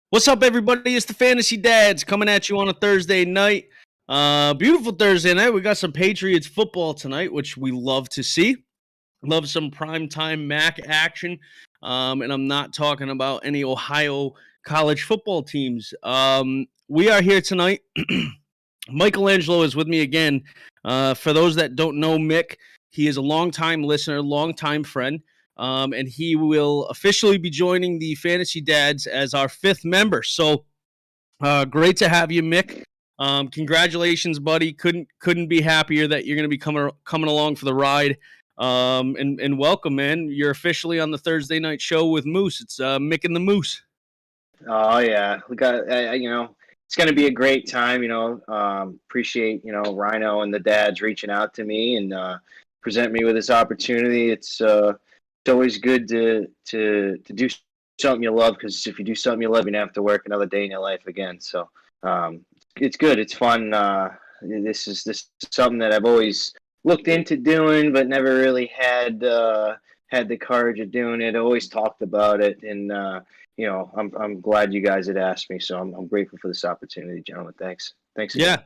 What's up, everybody? It's the Fantasy Dads coming at you on a Thursday night. Beautiful Thursday night. We got some Patriots football tonight, which we love to see. Love some primetime MAC action. And I'm not talking about any Ohio college football teams. We are here tonight. Michelangelo is with me again. For those that don't know Mick, he is a longtime listener, longtime friend. And he will officially be joining the Fantasy Dads as our fifth member. So great to have you, Mick. Congratulations, buddy. Couldn't be happier that you're going to be coming along for the ride. And welcome, man. You're officially on the Thursday night show with Moose. It's Mick and the Moose. Oh yeah, we got it's going to be a great time. Appreciate Rhino and the dads reaching out to me and present me with this opportunity. It's always good to do something you love, because if you do something you love, you don't have to work another day in your life again. So it's good. It's fun. This is something that I've always looked into doing, but never really had the courage of doing it. I always talked about it, and I'm glad you guys had asked me. So I'm grateful for this opportunity, gentlemen. Thanks again. Yeah.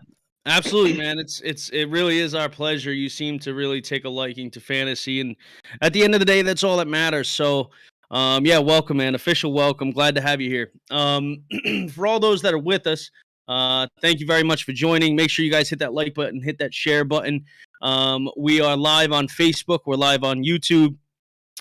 Absolutely, man. It really is our pleasure. You seem to really take a liking to fantasy, and at the end of the day, that's all that matters. So, welcome, man. Official welcome. Glad to have you here. For all those that are with us, thank you very much for joining. Make sure you guys hit that like button, hit that share button. We are live on Facebook. We're live on YouTube,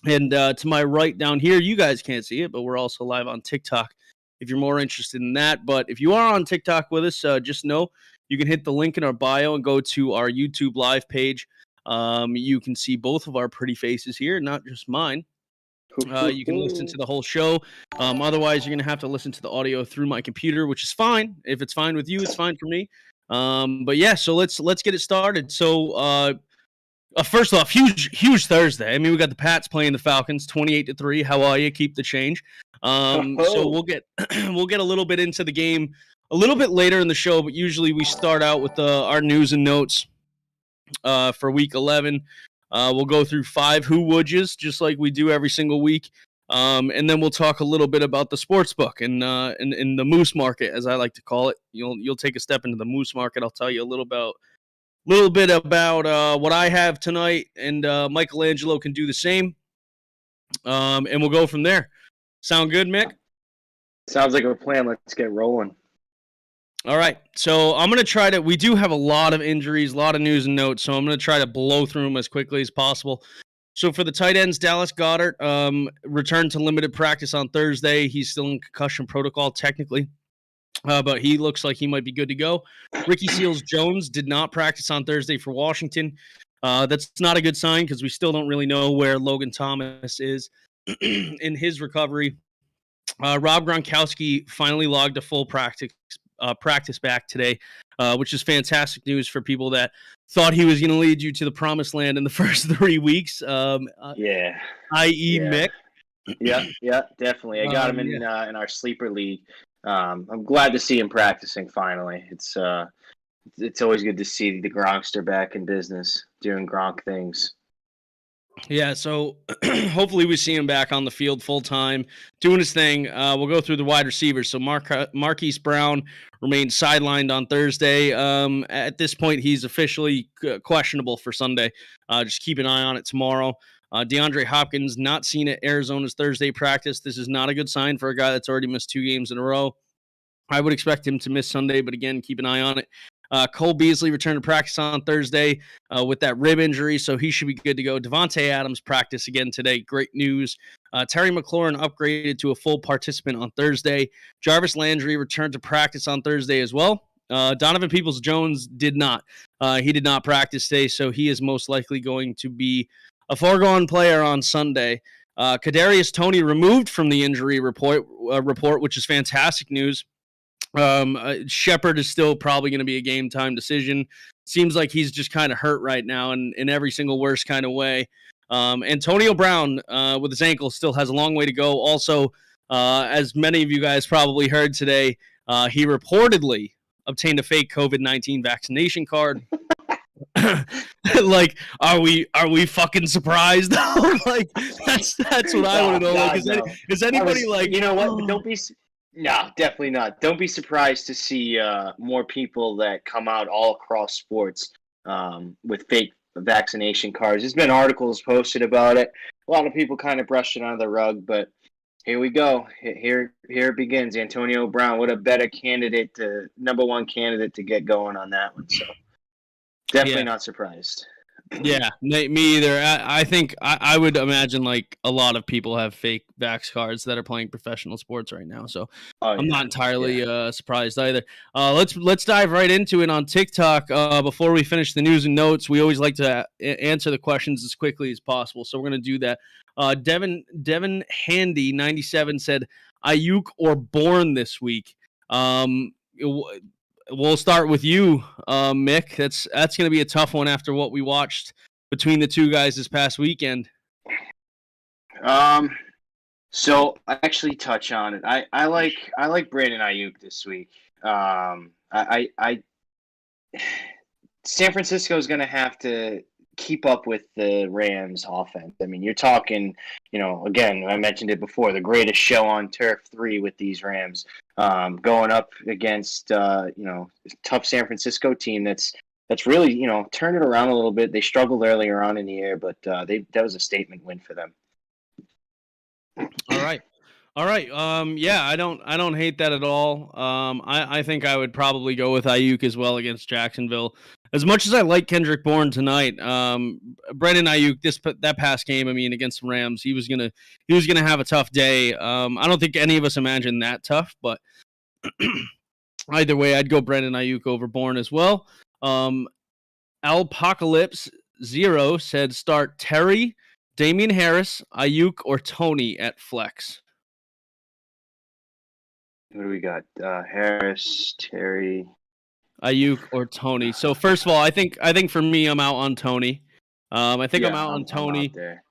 and to my right down here, you guys can't see it, but we're also live on TikTok if you're more interested in that. But if you are on TikTok with us, just know you can hit the link in our bio and go to our YouTube live page. You can see both of our pretty faces here, not just mine. You can listen to the whole show. Otherwise, you're going to have to listen to the audio through my computer, which is fine. If it's fine with you, it's fine for me. But yeah, so let's get it started. So first off, huge Thursday. I mean, we got the Pats playing the Falcons 28-3. How are you? Keep the change. So we'll get a little bit into the game a little bit later in the show, but usually we start out with our news and notes for Week 11. We'll go through 5 who would yous, just like we do every single week, and then we'll talk a little bit about the sports book and in the Moose Market, as I like to call it. You'll take a step into the Moose Market. I'll tell you a little bit about what I have tonight, and Michelangelo can do the same, and we'll go from there. Sound good, Mick? Sounds like a plan. Let's get rolling. All right, so I'm going to we do have a lot of injuries, a lot of news and notes, so I'm going to try to blow through them as quickly as possible. So for the tight ends, Dallas Goedert returned to limited practice on Thursday. He's still in concussion protocol technically, but he looks like he might be good to go. Ricky Seals-Jones did not practice on Thursday for Washington. That's not a good sign, because we still don't really know where Logan Thomas is in his recovery. Rob Gronkowski finally logged a full practice back today, which is fantastic news for people that thought he was going to lead you to the promised land in the first 3 weeks. I.e. Mick. Yeah, definitely. I got him in our sleeper league. I'm glad to see him practicing finally. It's always good to see the Gronkster back in business, doing Gronk things. Yeah, so hopefully we see him back on the field full-time, doing his thing. We'll go through the wide receivers. So Marquise Brown remains sidelined on Thursday. At this point, he's officially questionable for Sunday. Just keep an eye on it tomorrow. Deandre Hopkins not seen at Arizona's Thursday practice. This is not a good sign for a guy that's already missed 2 games in a row. I would expect him to miss Sunday, but again, keep an eye on it. Cole Beasley returned to practice on Thursday with that rib injury, so he should be good to go. Devontae Adams practiced again today. Great news. Terry McLaurin upgraded to a full participant on Thursday. Jarvis Landry returned to practice on Thursday as well. Donovan Peoples-Jones did not. He did not practice today, so he is most likely going to be a foregone player on Sunday. Kadarius Toney removed from the injury report, which is fantastic news. Shepard is still probably going to be a game time decision. Seems like he's just kind of hurt right now in every single worst kind of way. Antonio Brown with his ankle still has a long way to go. Also, as many of you guys probably heard today, he reportedly obtained a fake COVID-19 vaccination card. Like, are we fucking surprised? Like, that's what I want to know. Like, No. is anybody like, You know what? But oh, no, definitely not. Don't be surprised to see more people that come out all across sports with fake vaccination cards. There's been articles posted about it. A lot of people kind of brushed it under the rug, but here we go. Here it begins. Antonio Brown, what a better candidate, number one candidate to get going on that one. So definitely yeah. not surprised. Yeah, me either. I think I would imagine like a lot of people have fake vax cards that are playing professional sports right now. So Oh I'm yeah, not entirely yeah. surprised either. Let's dive right into it on TikTok. Before we finish the news and notes, we always like to answer the questions as quickly as possible. So we're gonna do that. Devin Handy 97 said Ayuk or Bourne this week. We'll start with you, Mick. That's going to be a tough one after what we watched between the two guys this past weekend. So I actually touch on it. I like Brandon Ayuk this week. I San Francisco is going to have to keep up with the Rams offense. I mean, you're talking, again, I mentioned it before, the greatest show on turf 3 with these Rams, going up against, tough San Francisco team that's really, turned it around a little bit. They struggled earlier on in the year, but that was a statement win for them. All right. All right. Yeah, I don't hate that at all. I think I would probably go with Ayuk as well against Jacksonville. As much as I like Kendrick Bourne tonight, Brandon Ayuk that past game, I mean, against the Rams, he was gonna have a tough day. I don't think any of us imagined that tough, but either way, I'd go Brandon Ayuk over Bourne as well. Alpocalypse Zero said start Terry, Damian Harris, Ayuk, or Tony at flex. What do we got? Harris, Terry, Ayuk, or Tony. So first of all, I think for me, I'm out on Tony. I think I'm out on I'm out Tony. there.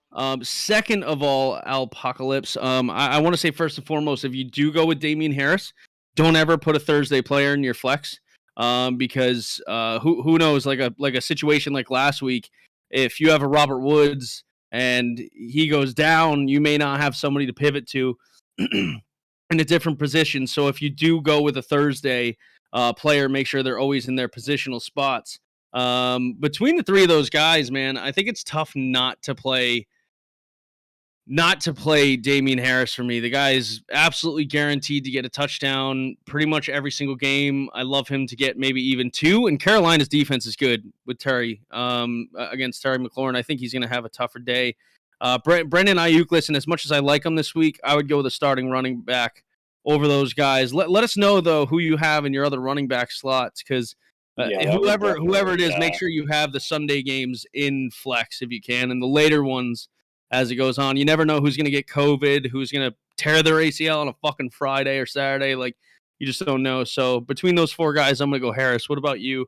Second of all, Alpocalypse. I want to say first and foremost, if you do go with Damien Harris, don't ever put a Thursday player in your flex. Because who knows, like a situation like last week, if you have a Robert Woods and he goes down, you may not have somebody to pivot to in a different position. So if you do go with a Thursday player, make sure they're always in their positional spots. Between the three of those guys, man, I think it's tough not to play Damien Harris for me. The guy is absolutely guaranteed to get a touchdown pretty much every single game. I love him to get maybe even 2. And Carolina's defense is good with Terry against Terry McLaurin. I think he's going to have a tougher day. Brandon Ayuk, listen, as much as I like him this week, I would go with a starting running back over those guys. Let us know, though, who you have in your other running back slots, because whoever it is, make sure you have the Sunday games in flex if you can, and the later ones as it goes on. You never know who's going to get COVID, who's going to tear their ACL on a fucking Friday or Saturday. Like, you just don't know. So between those 4 guys, I'm going to go Harris. What about you,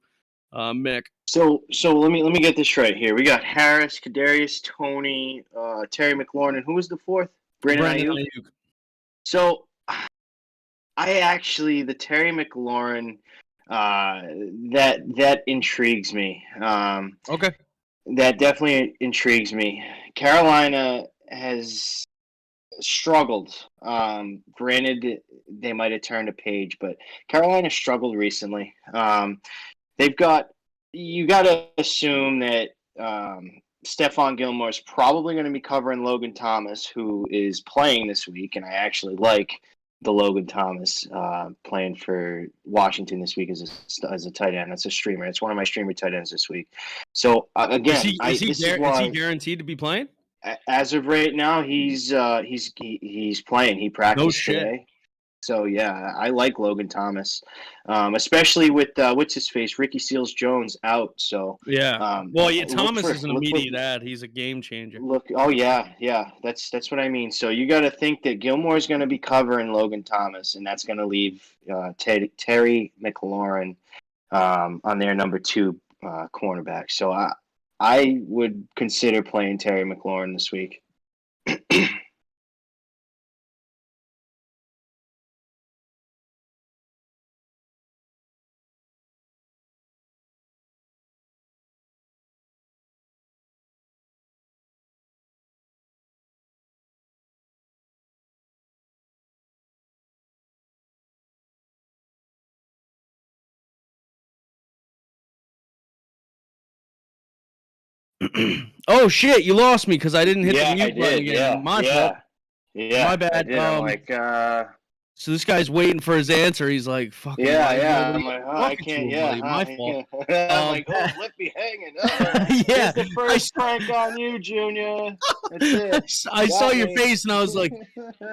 Mick? So let me get this right here. We got Harris, Kadarius, Tony, Terry McLaurin, and who was the 4th? Brandon Ayuk. So I actually, the Terry McLaurin, that intrigues me. Okay. That definitely intrigues me. Carolina has struggled. Granted, they might have turned a page, but Carolina struggled recently. You got to assume that Stephon Gilmore is probably going to be covering Logan Thomas, who is playing this week, and I actually like the Logan Thomas playing for Washington this week as a tight end. That's a streamer. It's one of my streamer tight ends this week. So again, is he guaranteed to be playing? As of right now, he's playing. He practiced today. So yeah, I like Logan Thomas, especially with what's his face, Ricky Seals-Jones out. So yeah, Thomas is an immediate ad. He's a game changer. That's what I mean. So you got to think that Gilmore is going to be covering Logan Thomas, and that's going to leave Terry McLaurin on their number 2 cornerback. So I would consider playing Terry McLaurin this week. Oh shit! You lost me because I didn't hit the Yeah, I mute button did. again. My fault. My Yeah, I bad. did. I'm like, So this guy's waiting for his answer. He's like, "Fucking, why is yeah. nobody I'm like, I talking to can't. him, Yeah, buddy?" My fault. I'm like, oh, Pat- left me hanging. yeah, Here's the I first saw, prank on you, Junior. That's it. I saw Got your me. face and I was like,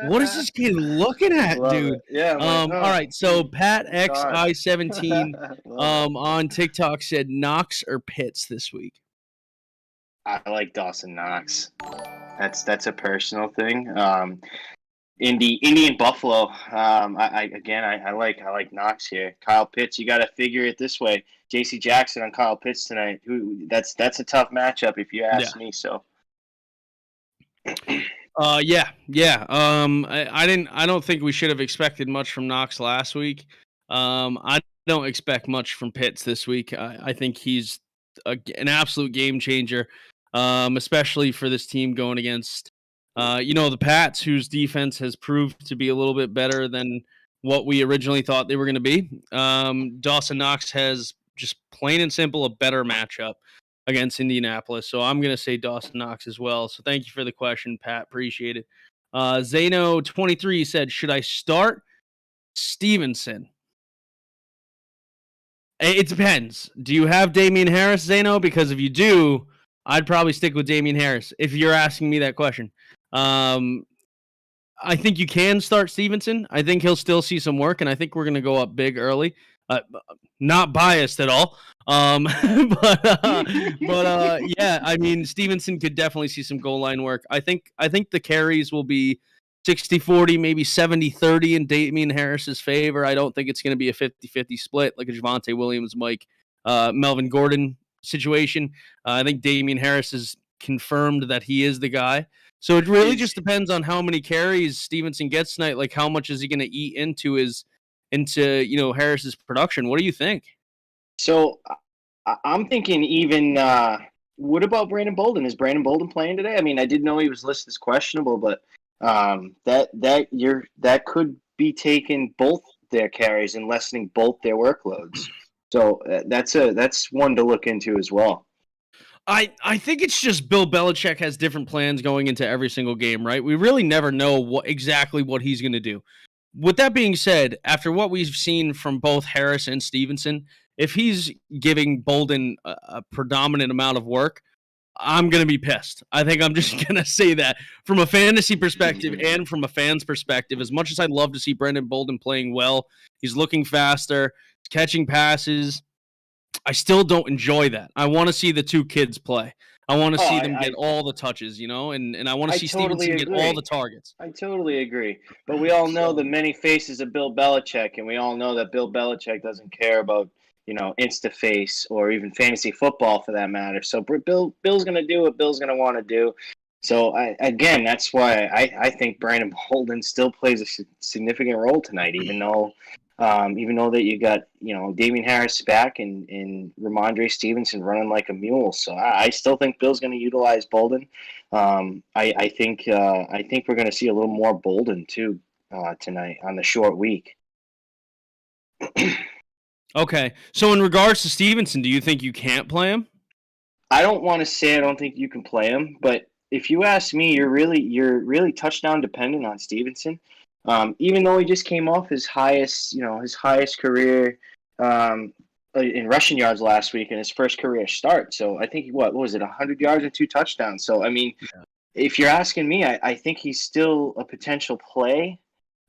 "What is this kid looking at, Love dude?" it. Yeah, I'm like, All right. So Pat it's on. XI17 Love it. on TikTok said Knox or Pitts this week. I like Dawson Knox. That's a personal thing. Indy and Buffalo. I like Knox here. Kyle Pitts. You got to figure it this way. J.C. Jackson on Kyle Pitts tonight. That's a tough matchup if you ask me. So. Yeah. I don't think we should have expected much from Knox last week. I don't expect much from Pitts this week. I think he's an absolute game changer, especially for this team going against, the Pats, whose defense has proved to be a little bit better than what we originally thought they were going to be. Dawson Knox has just plain and simple a better matchup against Indianapolis. So I'm going to say Dawson Knox as well. So thank you for the question, Pat. Appreciate it. Zano23 said, should I start Stevenson? It depends. Do you have Damien Harris, Zano? Because if you do, I'd probably stick with Damien Harris if you're asking me that question. I think you can start Stevenson. I think he'll still see some work, and I think we're going to go up big early. Not biased at all. Yeah, I mean, Stevenson could definitely see some goal line work. I think the carries will be 60-40, maybe 70-30 in Damien Harris's favor. I don't think it's going to be a 50-50 split like a Javonte Williams, Melvin Gordon situation. I think Damien Harris has confirmed that he is the guy. So it really just depends on how many carries Stevenson gets tonight. Like, how much is he going to eat into Harris's production? What do you think? So I'm thinking even what about Brandon Bolden? Is Brandon Bolden playing today? I mean, I didn't know he was listed as questionable, but that could be taking both their carries and lessening both their workloads. So that's one to look into as well. I think it's just Bill Belichick has different plans going into every single game, right? We really never know exactly what he's going to do. With that being said, after what we've seen from both Harris and Stevenson, if he's giving Bolden a predominant amount of work, I'm going to be pissed. I think I'm just going to say that from a fantasy perspective and from a fan's perspective. As much as I'd love to see Brandon Bolden playing well, he's looking faster, catching passes. I still don't enjoy that. I want to see the two kids play. I want to see them get all the touches, and I want to see Stevenson get all the targets. I totally agree. But we all know the many faces of Bill Belichick, and we all know that Bill Belichick doesn't care about, Insta-face or even fantasy football for that matter. So Bill's going to do what Bill's going to want to do. So, that's why I think Brandon Bolden still plays a significant role tonight, even though that you got, Damien Harris back and Ramondre Stevenson running like a mule. So I still think Bill's going to utilize Bolden. I think we're going to see a little more Bolden too tonight on the short week. Okay. So in regards to Stevenson, do you think you can't play him? I don't want to say I don't think you can play him, but if you ask me, you're really touchdown dependent on Stevenson. Even though he just came off his highest career in rushing yards last week in his first career start. So I think what was it, 100 yards and 2 touchdowns. So I mean, if you're asking me, I think he's still a potential play,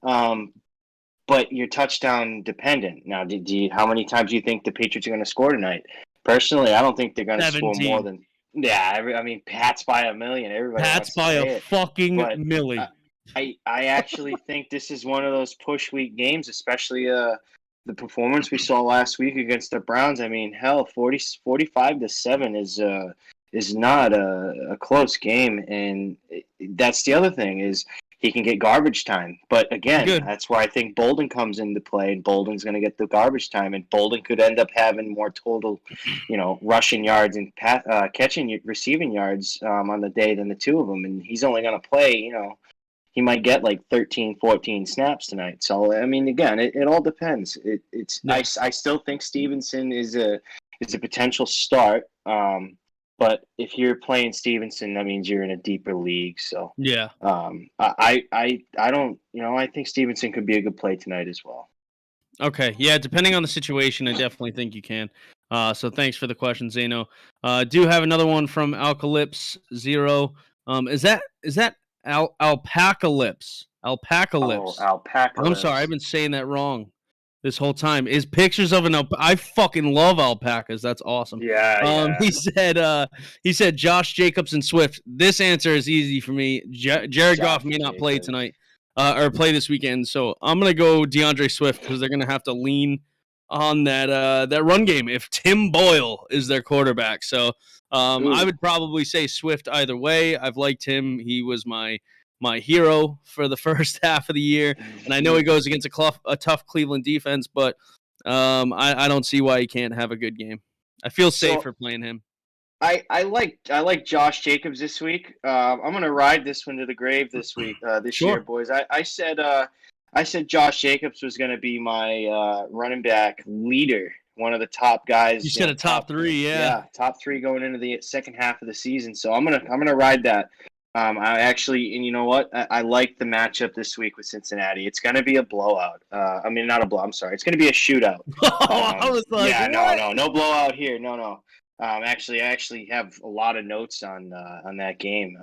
but you're touchdown dependent. Now, how many times do you think the Patriots are going to score tonight? Personally, I don't think they're going to score more than. Yeah, I mean, Pats by a million. Everybody Pats by a fucking milli. I actually think this is one of those push week games, especially the performance we saw last week against the Browns. I mean, hell, 45-7 is not a close game, and that's the other thing is he can get garbage time. But again, that's where I think Bolden comes into play, and Bolden's going to get the garbage time, and Bolden could end up having more total, rushing yards and receiving yards on the day than the two of them, and he's only going to play, he might get like 13, 14 snaps tonight. So, I mean, again, it all depends. I still think Stevenson is a potential start. But if you're playing Stevenson, that means you're in a deeper league. So Yeah. I don't, I think Stevenson could be a good play tonight as well. Okay. Yeah. Depending on the situation, I definitely think you can. So thanks for the question, Zeno. Do have another one from Alcalypse Zero. Is that Alpacalypse? Oh, Alpacalypse. alpaca I'm sorry, I've lips. been saying that wrong this whole time. Is pictures of an I fucking love alpacas. That's awesome. Yeah, yeah. He said Josh Jacobs and Swift. This answer is easy for me. Jared Goff Josh may not play Jacobs. tonight or play this weekend, so I'm gonna go DeAndre Swift because they're gonna have to lean on that run game if Tim Boyle is their quarterback. So I Ooh. would probably say Swift either way. I've liked him. He was my hero for the first half of the year. And I know he goes against a tough Cleveland defense, but I don't see why he can't have a good game. I feel safe for playing him. I like Josh Jacobs this week. I'm gonna ride this one to the grave this week, this Sure. year, boys. I said Josh Jacobs was gonna be my running back leader, one of the top guys. You said a top three, yeah. top three going into the second half of the season. So I'm gonna ride that. I actually, and you know what? I like the matchup this week with Cincinnati. It's going to be a blowout. I mean, not a blowout. I'm sorry. It's going to be a shootout. I was like, yeah, what? no blowout here. No. Actually, I actually have a lot of notes on that game.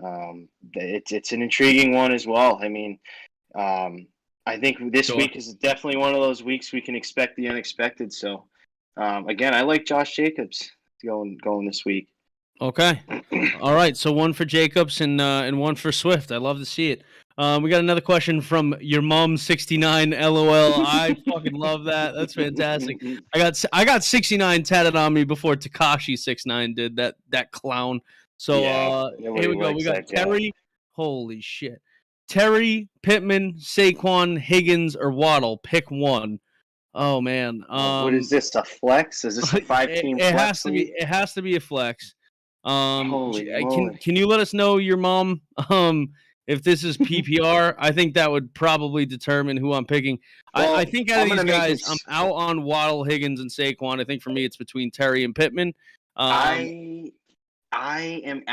It's an intriguing one as well. I mean, I think this week is definitely one of those weeks we can expect the unexpected. So, again, I like Josh Jacobs going this week. Okay. All right. So one for Jacobs and one for Swift. I love to see it. We got another question from your mom 69 LOL. I fucking love that. That's fantastic. I got 69 tatted on me before Takashi 69 did that clown. So here we go. We got Terry. Holy shit. Terry, Pittman, Saquon, Higgins, or Waddle. Pick one. Oh man. What is this? A flex? Is this a 5-team flex? It has to be a flex. Holy moly. Can you let us know your mom if this is PPR? I think that would probably determine who I'm picking. Well, I think out of these guys, I'm out on Waddle, Higgins, and Saquon. I think for me it's between Terry and Pittman. I am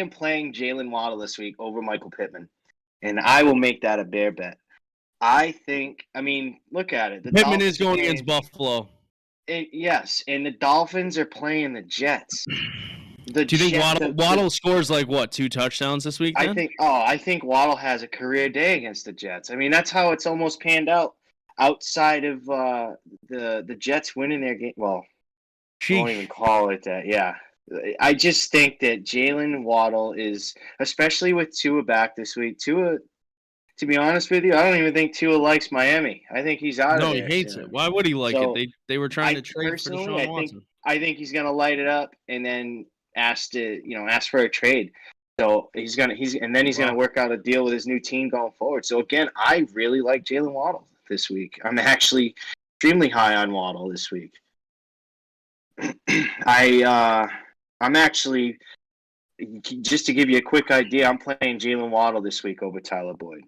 playing Jaylen Waddle this week over Michael Pittman, and I will make that a bear bet. I mean, look at it. Pittman is going against Buffalo. Yes, and the Dolphins are playing the Jets. Do you think Waddle scores like what, 2 touchdowns this week? Then? I think Waddle has a career day against the Jets. I mean, that's how it's almost panned out. Outside of the Jets winning their game, well, I won't even call it that. Yeah, I just think that Jaylen Waddle is, especially with Tua back this week. Tua, to be honest with you, I don't even think Tua likes Miami. I think he's out of there. No, he hates it. Why would he like it? They were trying to trade for Deshaun Watson. I think he's going to light it up and then ask for a trade. So he's going to work out a deal with his new team going forward. So again, I really like Jaylen Waddle this week. I'm actually extremely high on Waddle this week. I'm actually, just to give you a quick idea, I'm playing Jaylen Waddle this week over Tyler Boyd.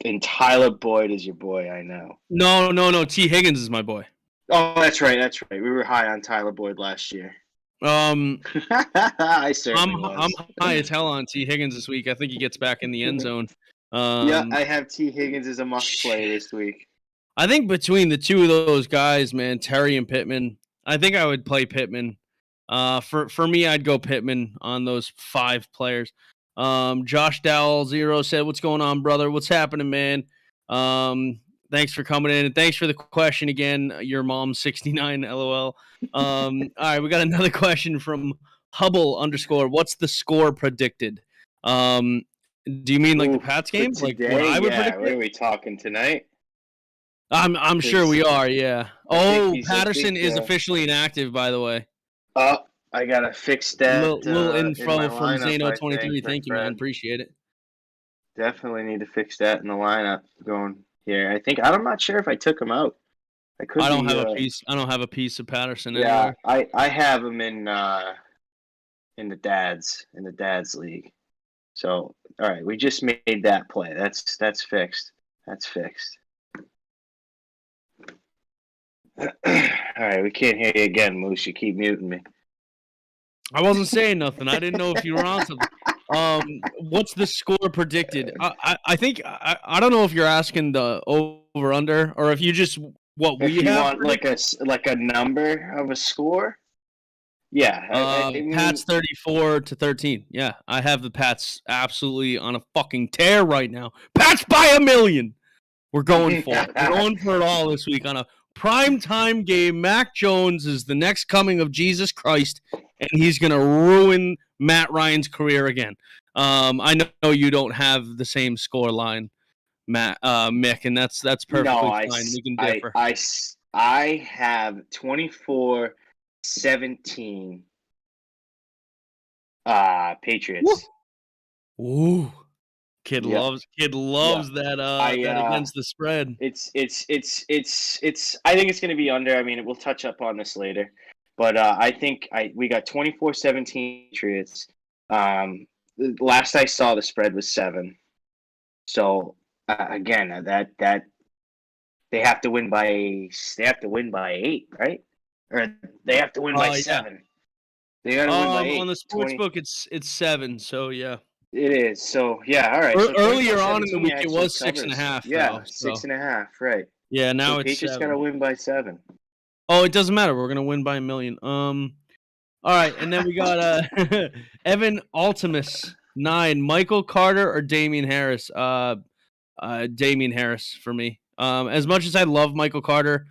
And Tyler Boyd is your boy, I know. No. T. Higgins is my boy. Oh, that's right. We were high on Tyler Boyd last year. I'm I certainly was. I'm high as hell on T. Higgins this week. I think he gets back in the end zone. Yeah, I have T. Higgins as a must play this week. I think between the two of those guys, man, Terry and Pittman, I think I would play Pittman. For me, I'd go Pittman on those 5 players. Josh Dowell 0 said, "What's going on, brother? What's happening, man? Thanks for coming in, and thanks for the question again. Your mom 69 LOL. All right, we got another question from Hubble _ What's the score predicted? Do you mean like the Pats game? Like what I would predict? What are we talking tonight? I'm sure we are. Yeah. Oh, Patterson is officially inactive, by the way. I gotta fix that. Little info from Zeno23. Thank you, man. Appreciate it. Definitely need to fix that in the lineup going here. I'm not sure if I took him out. I don't have a piece. I don't have a piece of Patterson anywhere. I have him in the dads league. So all right, we just made that play. That's fixed. That's fixed. All right, we can't hear you again, Moose. You keep muting me. I wasn't saying nothing. I didn't know if you were on something. What's the score predicted? I think I don't know if you're asking the over under or if you just what we If you have. want like a number of a score, yeah. I mean, Pats 34-13. Yeah, I have the Pats absolutely on a fucking tear right now. Pats by 1,000,000. We're going for it. We're going for it all this week on a primetime game. Mac Jones is the next coming of Jesus Christ, and he's going to ruin Matt Ryan's career again. I know you don't have the same score line, Mick, and that's perfectly fine. We can differ. I have 24-17 Patriots. Ooh. Kid loves that that against the spread. It's I think it's going to be under. I mean, we'll touch up on this later, but I think we got 24-17 Patriots. Last I saw the spread was 7. So again, that they have to win by 8, right? Or they have to win by 7. They got to win by 8. On the sports book, it's 7. So yeah. It is. So, yeah, all right. So earlier on in the week, it was 6.5. Yeah, 6.5, right. Yeah, now it's Patriots got to win by 7. Oh, it doesn't matter. We're going to win by 1,000,000. All right, and then we got Evan Altimus, 9. Michael Carter or Damien Harris? Damien Harris for me. As much as I love Michael Carter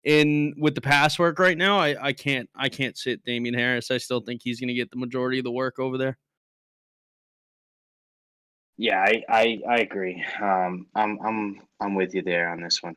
with the pass work right now, I can't sit Damien Harris. I still think he's going to get the majority of the work over there. Yeah, I agree. I'm with you there on this one.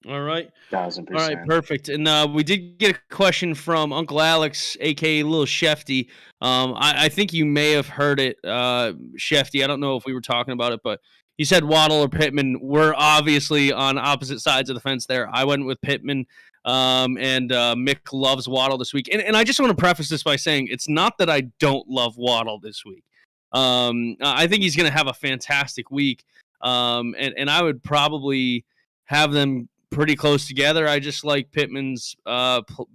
All right. 1,000%. All right, perfect. And we did get a question from Uncle Alex, aka Lil Shefty. I think you may have heard it, Shefty. I don't know if we were talking about it, but he said Waddle or Pittman. We're obviously on opposite sides of the fence there. I went with Pittman, and Mick loves Waddle this week. And I just want to preface this by saying it's not that I don't love Waddle this week. I think he's going to have a fantastic week, and I would probably have them pretty close together. I just like Pittman's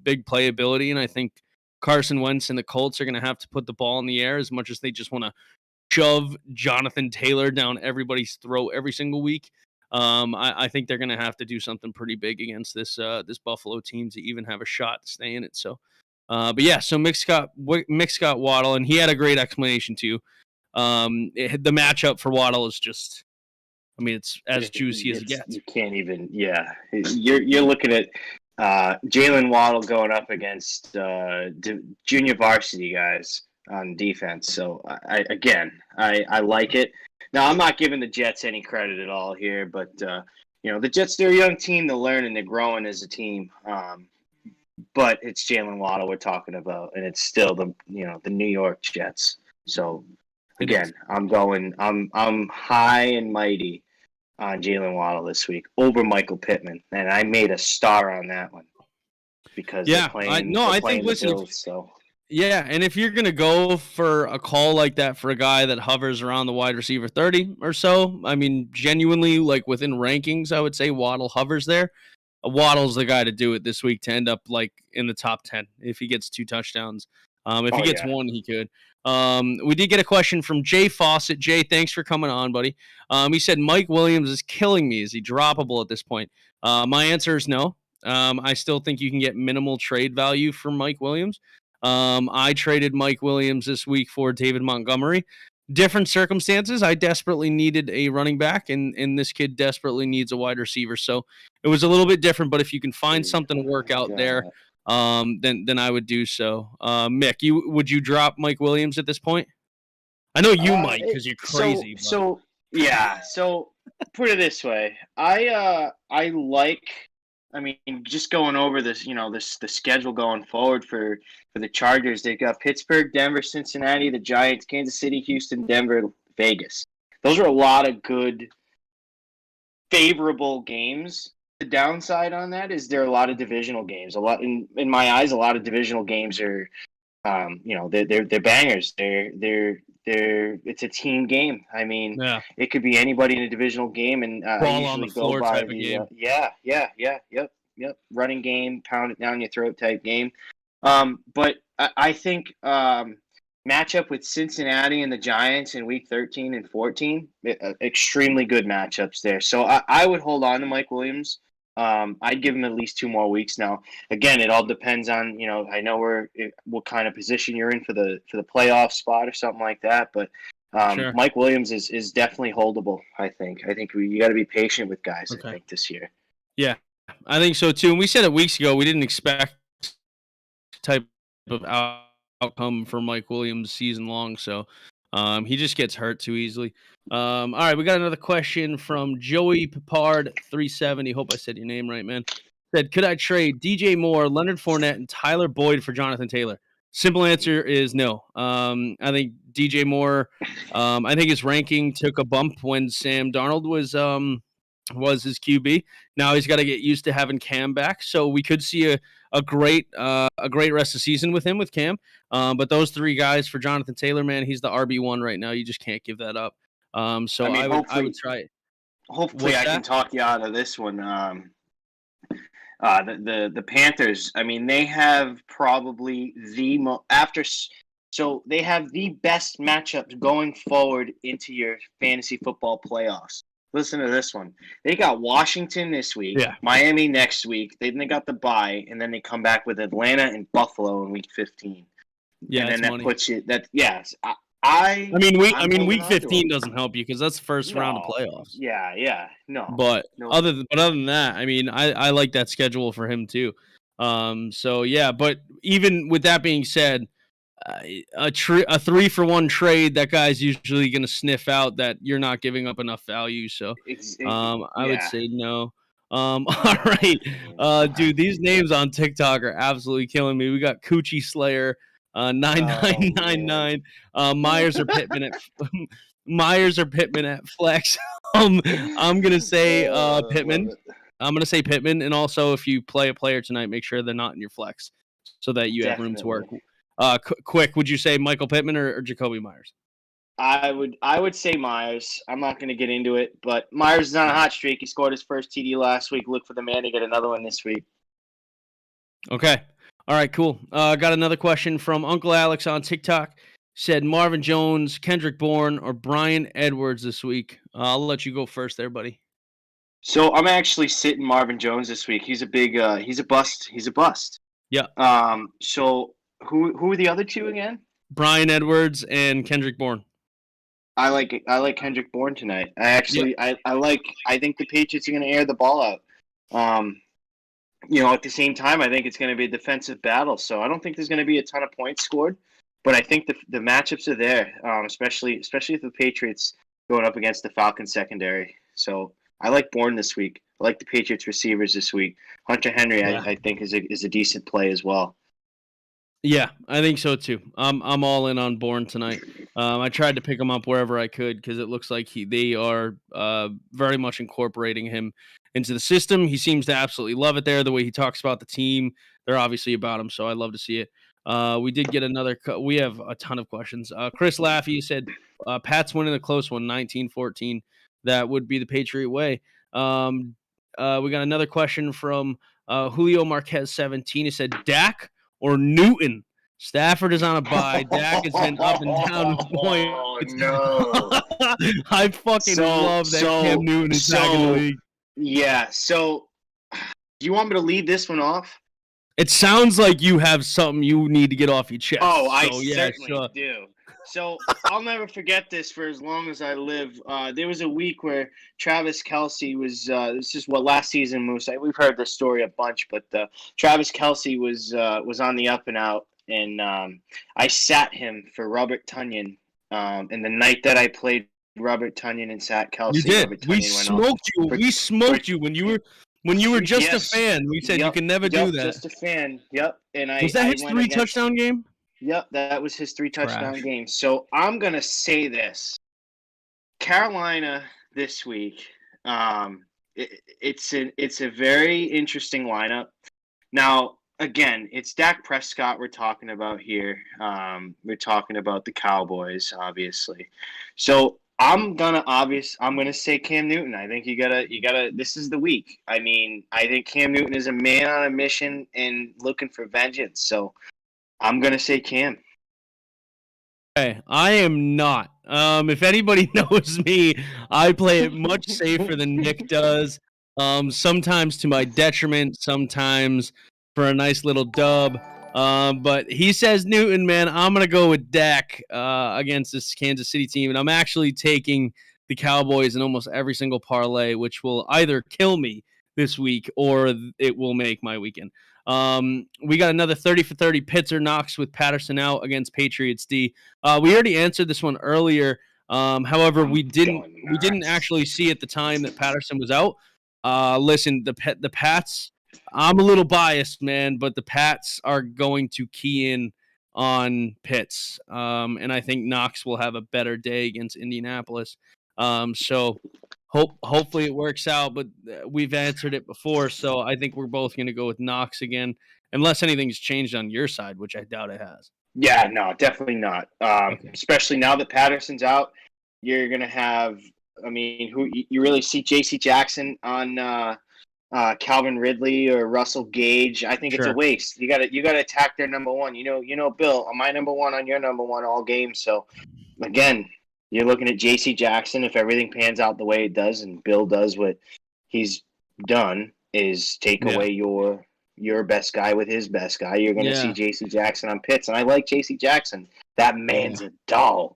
big playability, and I think Carson Wentz and the Colts are going to have to put the ball in the air as much as they just want to shove Jonathan Taylor down everybody's throat every single week. I think they're going to have to do something pretty big against this Buffalo team to even have a shot to stay in it. So, but yeah, so Mick's got Waddle, and he had a great explanation too. The matchup for Waddle is just, I mean, it's as juicy as it gets. You can't even, yeah. You're looking at Jaylen Waddle going up against junior varsity guys on defense. So I like it. Now I'm not giving the Jets any credit at all here, but the Jets, they're a young team. They're learning, they're growing as a team. But it's Jaylen Waddle we're talking about, and it's still the New York Jets. So. Again, I'm high and mighty on Jaylen Waddle this week over Michael Pittman, and I made a star on that one because they're playing the Bills, so. Yeah, and if you're gonna go for a call like that for a guy that hovers around the wide receiver 30 or so, I mean, genuinely, like within rankings, I would say Waddle hovers there. Waddle's the guy to do it this week to end up like in the top 10 if he gets 2 touchdowns. If he gets 1, he could. We did get a question from Jay Fawcett. Jay, thanks for coming on, buddy. He said, Mike Williams is killing me. Is he droppable at this point? My answer is no. I still think you can get minimal trade value for Mike Williams. I traded Mike Williams this week for David Montgomery. Different circumstances. I desperately needed a running back, and this kid desperately needs a wide receiver. So it was a little bit different, but if you can find something to work out there, then I would do so. Mick, would you drop Mike Williams at this point? I know you might because you're crazy. So put it this way, I mean, just going over this, the schedule going forward for the Chargers. They've got Pittsburgh, Denver, Cincinnati, the Giants, Kansas City, Houston, Denver, Vegas. Those are a lot of good, favorable games. The downside on that is there are a lot of divisional games. A lot in my eyes, a lot of divisional games are, they're bangers. They're it's a team game. I mean, it could be anybody in a divisional game, and I usually go by the yep. running game, pound it down your throat type game. But I think matchup with Cincinnati and the Giants in Week 13 and 14, extremely good matchups there. So I would hold on to Mike Williams. I'd give him at least 2 more weeks now. Again, it all depends on, I know what kind of position you're in for the playoff spot or something like that, but Sure. Mike Williams is definitely holdable, I think. I think you got to be patient with guys, Okay. I think, this year. Yeah, I think so too. And we said it weeks ago, we didn't expect type of outcome for Mike Williams season long, so he just gets hurt too easily. All right, we got another question from Joey Pipard 370. Hope I said your name right, man. Said, could I trade DJ Moore, Leonard Fournette, and Tyler Boyd for Jonathan Taylor? Simple answer is no. I think DJ Moore, I think his ranking took a bump when Sam Darnold was his QB. Now he's got to get used to having Cam back, so we could see a great rest of the season with him with Cam. But those 3 guys for Jonathan Taylor, man, he's the RB1 right now. You just can't give that up. So I would try it. Hopefully, I can talk you out of this one. The Panthers, I mean, they have probably they have the best matchups going forward into your fantasy football playoffs. Listen to this one. They got Washington this week, Miami next week. Then they got the bye, and then they come back with Atlanta and Buffalo in Week 15. Yeah, and then that puts you. Week 15 doesn't help you because that's the first round of playoffs. Yeah, no. But other than that, I mean, I like that schedule for him too. So yeah, but even with that being said, a 3-for-1 trade, that guy's usually going to sniff out that you're not giving up enough value. So I would say no. All right, dude, these names on TikTok are absolutely killing me. We got Coochie Slayer. 9999. Myers or Pittman at flex. I'm gonna say Pittman. I'm gonna say Pittman, and also if you play a player tonight, make sure they're not in your flex, so that you have room to work. Quick, would you say Michael Pittman or Jacoby Myers? I would say Myers. I'm not going to get into it, but Myers is on a hot streak. He scored his first TD last week. Look for the man to get another one this week. Okay. All right, cool. Got another question from Uncle Alex on TikTok. Said Marvin Jones, Kendrick Bourne, or Brian Edwards this week. I'll let you go first there, buddy. So I'm actually sitting Marvin Jones this week. He's a big he's a bust. He's a bust. Yeah. So who are the other 2 again? Brian Edwards and Kendrick Bourne. I like Kendrick Bourne tonight. I think the Patriots are going to air the ball out. At the same time, I think it's going to be a defensive battle. So I don't think there's going to be a ton of points scored, but I think the matchups are there, especially if the Patriots going up against the Falcons secondary. So I like Bourne this week. I like the Patriots receivers this week. Hunter Henry, I think is a decent play as well. Yeah, I think so too. I'm all in on Bourne tonight. I tried to pick him up wherever I could because it looks like they are very much incorporating him into the system. He seems to absolutely love it there. The way he talks about the team, they're obviously about him. So I love to see it. We did get another. We have a ton of questions. Chris Laffey said Pat's winning a close one, 19-14. That would be the Patriot way. We got another question from Julio Marquez 17. He said Dak or Newton. Stafford is on a bye. Dak has been up and down with points. No. I fucking love that Cam Newton is back in the league. Yeah. So, do you want me to lead this one off? It sounds like you have something you need to get off your chest. Oh, I certainly do. So I'll never forget this for as long as I live. There was a week where Travis Kelce was. This is what last season, Moose. We've heard this story a bunch, but Travis Kelce was on the up and out, and I sat him for Robert Tonyan. And the night that I played Robert Tonyan and sat Kelce, you did. We smoked you. We smoked you when you were just a fan. We said you can never do that. Just a fan. Yep. And was that his 3-touchdown game? Yep, that was his 3-touchdown game. So I'm gonna say this: Carolina this week. It's a very interesting lineup. Now, again, it's Dak Prescott we're talking about here. We're talking about the Cowboys, obviously. So I'm gonna say Cam Newton. I think you gotta. This is the week. I mean, I think Cam Newton is a man on a mission and looking for vengeance. So I'm gonna say Cam. Okay, I am not. If anybody knows me, I play it much safer than Mick does. Sometimes to my detriment, sometimes for a nice little dub. But he says Newton, man. I'm gonna go with Dak against this Kansas City team, and I'm actually taking the Cowboys in almost every single parlay, which will either kill me this week or it will make my weekend. We got another 30 for 30 Pitts or Knox with Patterson out against Patriots D. We already answered this one earlier. However, we didn't actually see at the time that Patterson was out. Listen, the Pats. I'm a little biased, man, but the Pats are going to key in on Pitts, and I think Knox will have a better day against Indianapolis. So hopefully it works out, but we've answered it before, so I think we're both going to go with Knox again, unless anything's changed on your side, which I doubt it has. Yeah, no, definitely not. Okay. Especially now that Patterson's out, you're gonna have. I mean, who you really see J.C. Jackson on Calvin Ridley or Russell Gage? I think it's a waste. You gotta attack their number one. You know, Bill, my number one on your number one all game. So again, you're looking at J.C. Jackson. If everything pans out the way it does, and Bill does what he's done, is take away your best guy with his best guy, you're going to see J.C. Jackson on Pitts, and I like J.C. Jackson. That man's a dog.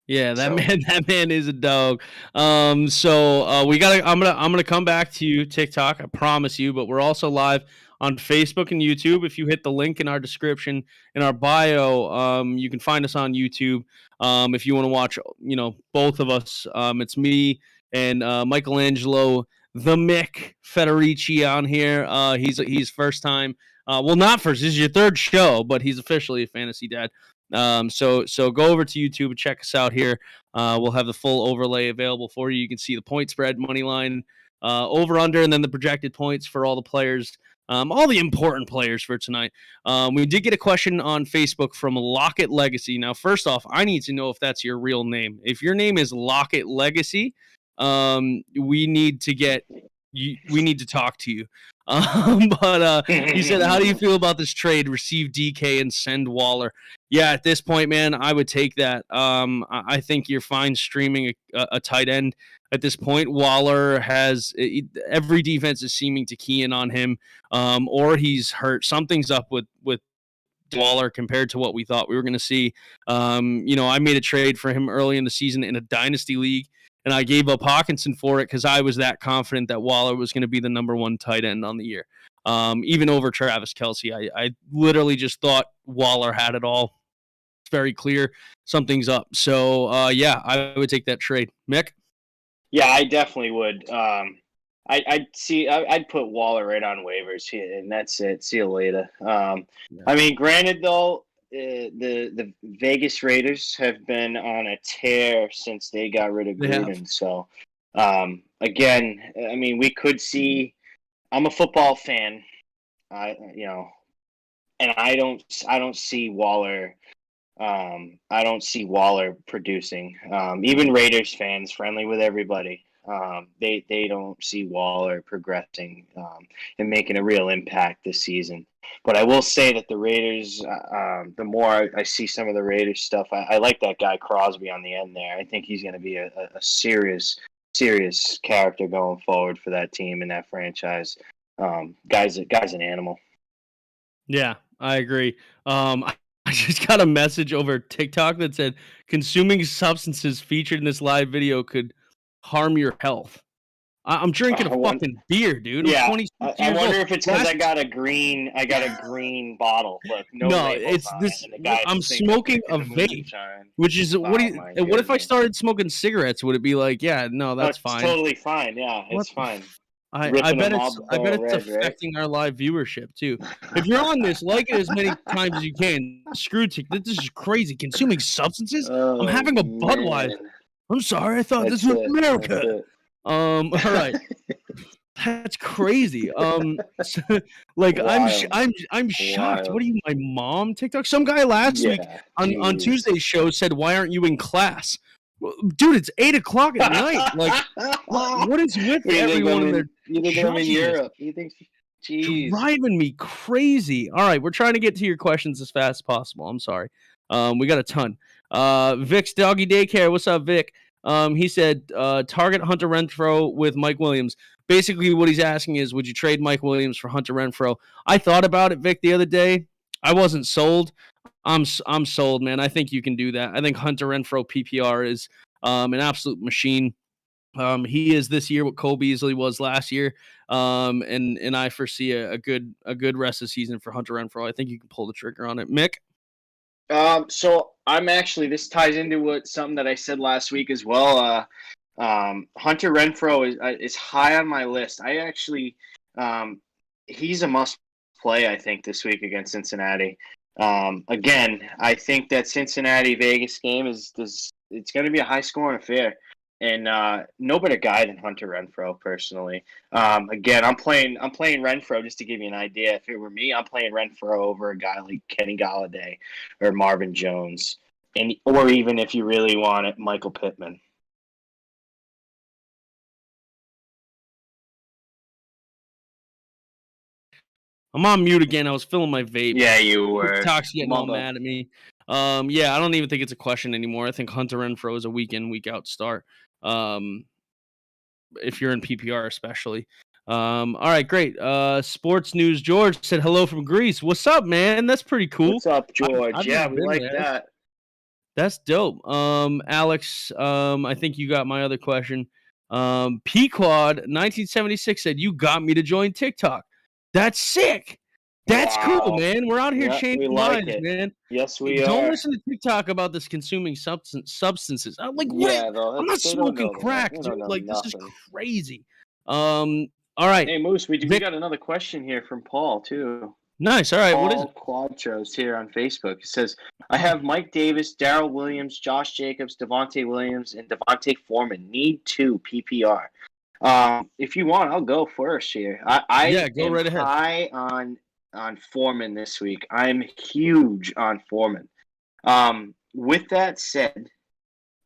Yeah, that man is a dog. So we got. I'm gonna come back to you, TikTok. I promise you. But we're also live on Facebook and YouTube. If you hit the link in our description in our bio, you can find us on YouTube. If you want to watch, both of us. It's me and Michelangelo, the Mick Federici on here. He's first time. Well, not first. This is your third show, but he's officially a fantasy dad. So go over to YouTube and check us out here. We'll have the full overlay available for you. You can see the point spread, money line, over under, and then the projected points for all the players, all the important players for tonight. We did get a question on Facebook from Lockett Legacy. Now, first off, I need to know if that's your real name. If your name is Lockett Legacy, we need to talk to you. But he said, how do you feel about this trade? Receive DK and send Waller. Yeah, at this point, man, I would take that. I think you're fine streaming a tight end at this point. Waller has every defense is seeming to key in on him, or he's hurt. Something's up with Waller compared to what we thought we were going to see. I made a trade for him early in the season in a dynasty league, and I gave up Hawkinson for it because I was that confident that Waller was going to be the number one tight end on the year, even over Travis Kelce. I literally just thought Waller had it all. It's very clear something's up. So, I would take that trade. Mick? Yeah, I definitely would. I'd put Waller right on waivers here, and that's it. See you later. I mean, granted, though, the Vegas Raiders have been on a tear since they got rid of Gruden. So, again, I mean, we could see. I'm a football fan, and I don't see Waller. I don't see Waller producing. Even Raiders fans, friendly with everybody, they don't see Waller progressing and making a real impact this season. But I will say that the Raiders, the more I see some of the Raiders stuff, I like that guy Crosby on the end there. I think he's going to be a serious character going forward for that team and that franchise. Guy's an animal. Yeah, I agree. I just got a message over TikTok that said consuming substances featured in this live video could harm your health. I'm drinking a fucking beer, dude. Yeah, I wonder if it's because I got a green bottle. Look, no, it's this. I'm smoking a vape, which is what if I started smoking cigarettes? Would it be like, yeah, no, that's fine. It's totally fine. Yeah, it's fine. I bet it's affecting our live viewership too. If you're on this, like it as many times as you can. Screw TikTok. This is crazy. Consuming substances. I'm having a Budweiser. I'm sorry. I thought this was America. All right. That's crazy. I'm shocked. What are you, my mom? TikTok. Some guy last week on Tuesday's show said, "Why aren't you in class?" Dude, it's 8:00 at night. Like, what is with everyone in their You think I'm in Europe? You think? Jeez. Driving me crazy. All right, we're trying to get to your questions as fast as possible. I'm sorry. We got a ton. Vic's Doggy Daycare. What's up, Vic? He said target Hunter Renfro with Mike Williams. Basically, what he's asking is, would you trade Mike Williams for Hunter Renfro? I thought about it, Vic, the other day. I wasn't sold. I'm sold, man. I think you can do that. I think Hunter Renfro PPR is an absolute machine. He is this year what Cole Beasley was last year, and I foresee a good rest of the season for Hunter Renfro. I think you can pull the trigger on it, Mick. So I'm actually, this ties into something that I said last week as well. Hunter Renfro is high on my list. I actually, he's a must play, I think, this week against Cincinnati. Again, I think that Cincinnati Vegas game it's going to be a high scoring affair. And no better guy than Hunter Renfro, personally. Again, I'm playing Renfro just to give you an idea. If it were me, I'm playing Renfro over a guy like Kenny Golladay or Marvin Jones, or even if you really want it, Michael Pittman. I'm on mute again. I was filling my vape. Yeah, you were. TikTok's getting all mad at me. Yeah, I don't even think it's a question anymore. I think Hunter Renfro is a week in, week out start. If you're in PPR, especially. All right, great. Sports news. George said hello from Greece. What's up, man? That's pretty cool. What's up, George? Yeah, we like that. That's dope. Alex, I think you got my other question. Pequod 1976 said you got me to join TikTok. That's sick. That's cool, man. We're out here changing lives, man. Yes, we are. Don't listen to TikTok about this consuming substances. I'm like, what? Yeah, I'm not smoking crack, dude. Like, this is crazy. All right. Hey, Moose, we got another question here from Paul, too. Nice. All right. Paul what is it? Quadros here on Facebook. It says, I have Mike Davis, Darrell Williams, Josh Jacobs, Devontae Williams, and Devontae Foreman. Need 2 PPR. If you want, I'll go first here. I go right ahead. High on Foreman this week. I'm huge on Foreman. With that said,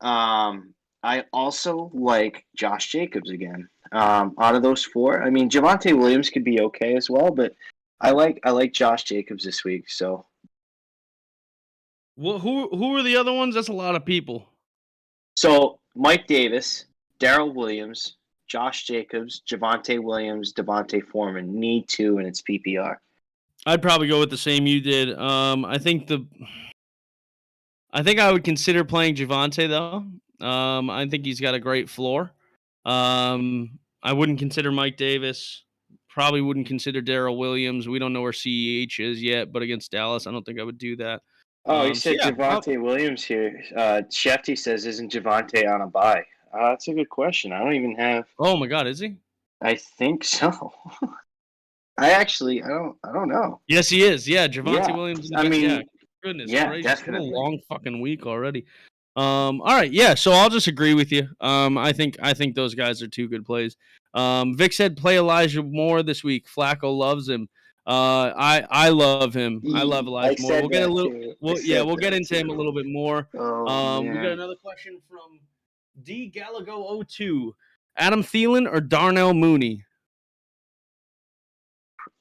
I also like Josh Jacobs again. Out of those 4, I mean, Javonte Williams could be okay as well, but I like Josh Jacobs this week. So, well, who are the other ones? That's a lot of people. So Mike Davis, Darrell Williams, Josh Jacobs, Javonte Williams, Devontae Foreman. Need 2, and it's PPR. I'd probably go with the same you did. I think I would consider playing Javonte though. I think he's got a great floor. I wouldn't consider Mike Davis. Probably wouldn't consider Darrell Williams. We don't know where CEH is yet, but against Dallas, I don't think I would do that. Oh, he said Javonte Williams here. Shefty says, isn't Javonte on a bye? That's a good question. I don't even have. Oh my God, is he? I think so. I don't know. Yes, he is. Yeah, Javonte Williams. Goodness gracious, definitely. What a long fucking week already. All right, yeah. So I'll just agree with you. I think those guys are 2 good plays. Vic said play Elijah Moore this week. Flacco loves him. I love him. I love Elijah Moore. We'll get a little. We'll get into him a little bit more. We got another question from D Gallagher 02. Adam Thielen or Darnell Mooney?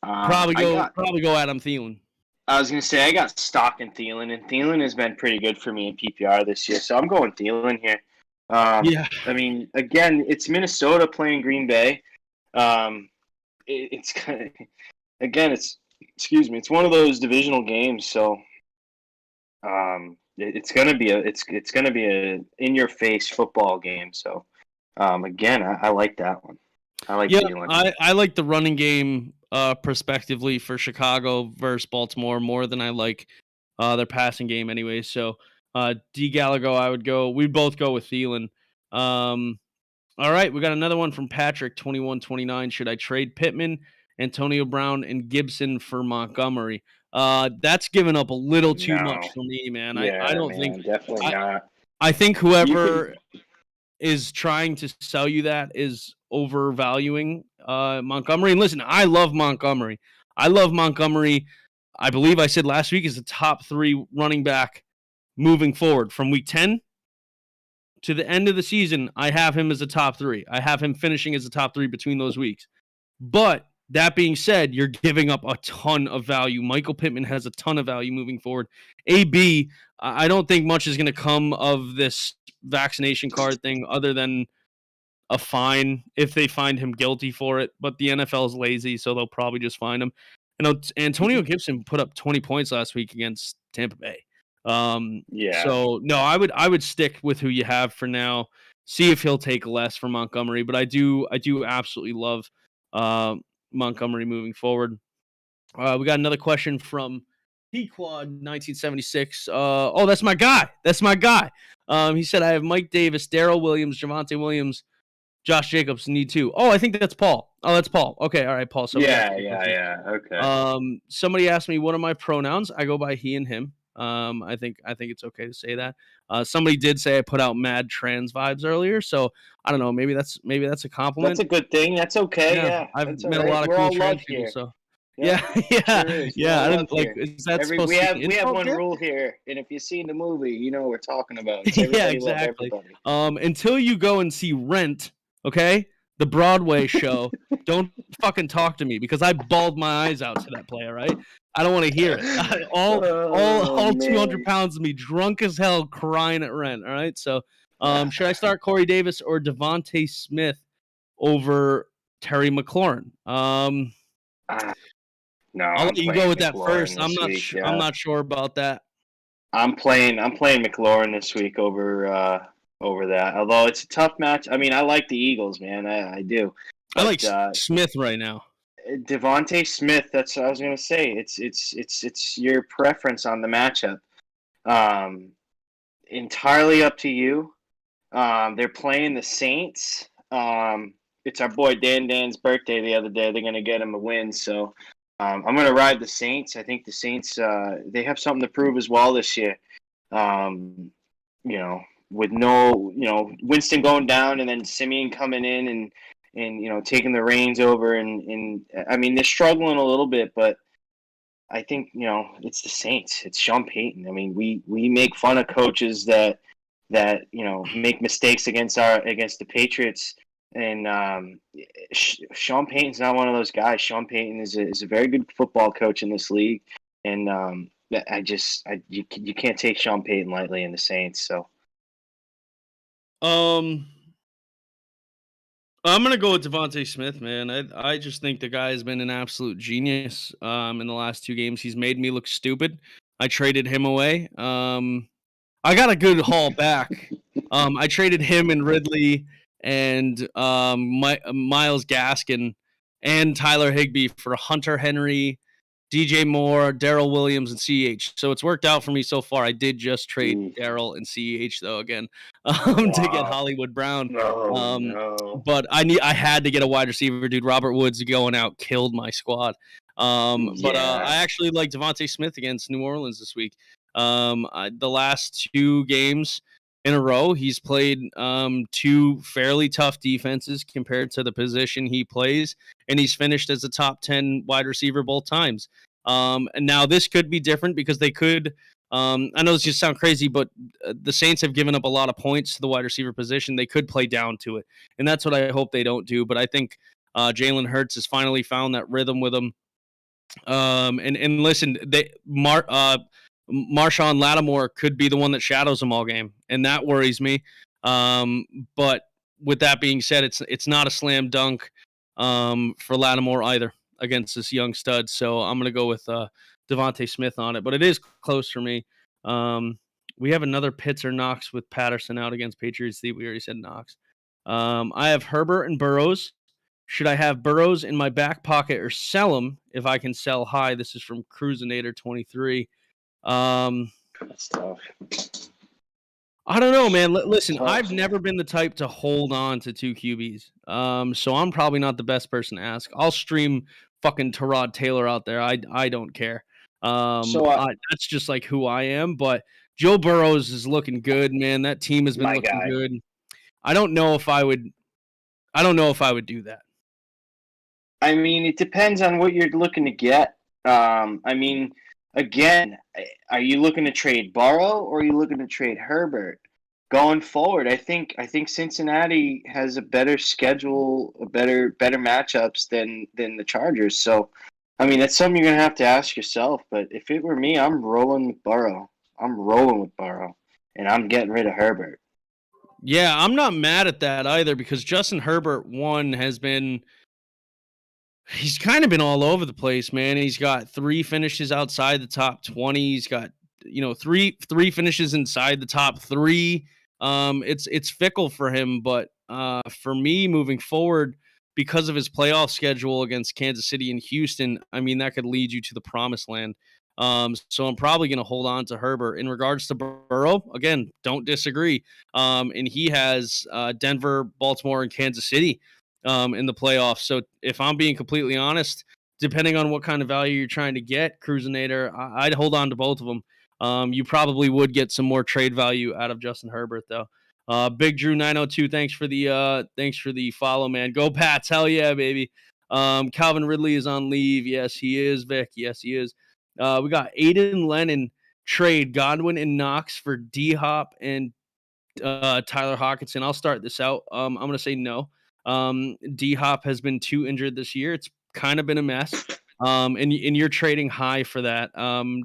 Probably go Adam Thielen. I was going to say, I got stock in Thielen, and Thielen has been pretty good for me in PPR this year, so I'm going Thielen here. I mean, again, it's Minnesota playing Green Bay. It's one of those divisional games, so it's going to be a in your face football game. So again, I like that one. I like Thielen. I like the running game prospectively for Chicago versus Baltimore more than I like their passing game anyway. So D Gallagher, I would go. We'd both go with Thielen. All right, we got another one from Patrick 2129. Should I trade Pittman, Antonio Brown, and Gibson for Montgomery? That's given up a little too much for me, man. I don't think definitely not. I think whoever is trying to sell you that is overvaluing Montgomery. And listen, I love Montgomery. I believe I said last week is the top 3 running back moving forward from week 10 to the end of the season, I have him as a top 3. I have him finishing as a top 3 between those weeks. But that being said, you're giving up a ton of value. Michael Pittman has a ton of value moving forward. AB, I don't think much is going to come of this vaccination card thing other than a fine if they find him guilty for it. But the NFL is lazy, so they'll probably just fine him. Antonio Gibson put up 20 points last week against Tampa Bay. So no, I would stick with who you have for now. See if he'll take less from Montgomery, but I do absolutely love Montgomery moving forward. We got another question from Pequod 1976. That's my guy. He said, I have Mike Davis, Darrell Williams, Javonte Williams, Josh Jacobs, need 2. Oh, I think that's Paul. Oh, that's Paul. Okay, all right, Paul. Yeah. Okay. Somebody asked me what are my pronouns. I go by he and him. I think it's okay to say that. Somebody did say I put out mad trans vibes earlier, so I don't know. Maybe that's a compliment. That's a good thing. That's okay. Yeah, I've that's met a lot of cool trans people. Here. So yeah. Sure I didn't like. Is that we have one rule here, and if you've seen the movie, you know what we're talking about. Yeah, exactly. Until you go and see Rent, okay, the Broadway show, don't fucking talk to me because I bawled my eyes out to that play. All right. I don't want to hear it. All 200 pounds of me, drunk as hell, crying at Rent. All right, so should I start Corey Davis or Devontae Smith over Terry McLaurin? No, I'll let you go with that first. I'm not sure about that. I'm playing McLaurin this week over that. Although it's a tough match. I mean, I like the Eagles, man. I do. But, I like Smith right now. Devontae Smith. That's what I was gonna say. It's your preference on the matchup. Entirely up to you. They're playing the Saints. It's our boy Dan's birthday the other day. They're gonna get him a win. So I'm gonna ride the Saints. I think the Saints they have something to prove as well this year. With no Winston going down and then Simeon coming in and taking the reins over and I mean they're struggling a little bit, but I think it's the Saints. It's Sean Payton. I mean we make fun of coaches that make mistakes against the Patriots, and Sean Payton's not one of those guys. Sean Payton is a very good football coach in this league, and you can't take Sean Payton lightly in the Saints. So. I'm going to go with Devontae Smith, man. I just think the guy has been an absolute genius in the last 2 games. He's made me look stupid. I traded him away. I got a good haul back. I traded him and Ridley and Myles Gaskin and Tyler Higbee for Hunter Henry, DJ Moore, Darrell Williams, and CEH. So it's worked out for me so far. I did just trade Darrell and CEH though again to get Hollywood Brown. No. But I had to get a wide receiver, dude. Robert Woods going out killed my squad. But I actually like Devontae Smith against New Orleans this week. The last 2 games in a row, he's played 2 fairly tough defenses compared to the position he plays, and he's finished as a top 10 wide receiver both times. And now this could be different because they could. I know this just sounds crazy, but the Saints have given up a lot of points to the wide receiver position. They could play down to it, and that's what I hope they don't do. But I think Jalen Hurts has finally found that rhythm with him. And listen, Marshawn Lattimore could be the one that shadows him all game, and that worries me. But with that being said, it's not a slam dunk for Lattimore either against this young stud. So I'm going to go with Devontae Smith on it, but it is close for me. We have another Pitts or Knox with Patterson out against Patriots. We already said Knox. I have Herbert and Burrows. Should I have Burrows in my back pocket or sell him if I can sell high? This is from Cruisinator 23. That's tough. I don't know, man. Listen, I've never been the type to hold on to 2 QBs. So I'm probably not the best person to ask. I'll stream fucking Tyrod Taylor out there. I don't care. That's just like who I am. But Joe Burrows is looking good, man. That team has been looking good. I don't know if I would do that. I mean, it depends on what you're looking to get. I mean, again, are you looking to trade Burrow or are you looking to trade Herbert? going forward, I think Cincinnati has a better schedule, better matchups than the Chargers. So, I mean, that's something you're gonna have to ask yourself. But if it were me, I'm rolling with Burrow. And I'm getting rid of Herbert. Yeah, I'm not mad at that either because Justin Herbert one has been he's kind of been all over the place, man. He's got 3 finishes outside the top 20. He's got, three finishes inside the top 3. It's fickle for him, but for me moving forward because of his playoff schedule against Kansas City and Houston, I mean that could lead you to the promised land. So I'm probably going to hold on to Herbert. In regards to Burrow, again, don't disagree. And he has Denver, Baltimore, and Kansas City in the playoffs. So if I'm being completely honest, depending on what kind of value you're trying to get, Cruisinator, I'd hold on to both of them. You probably would get some more trade value out of Justin Herbert, though. Big Drew 902, thanks for the follow, man. Go Pats, hell yeah, baby. Calvin Ridley is on leave. Yes, he is. Vic, yes, he is. We got Aiden Lennon trade Godwin and Knox for D Hop and Tyler Hawkinson. I'll start this out. I'm going to say no. D Hop has been too injured this year. It's kind of been a mess. And you're trading high for that.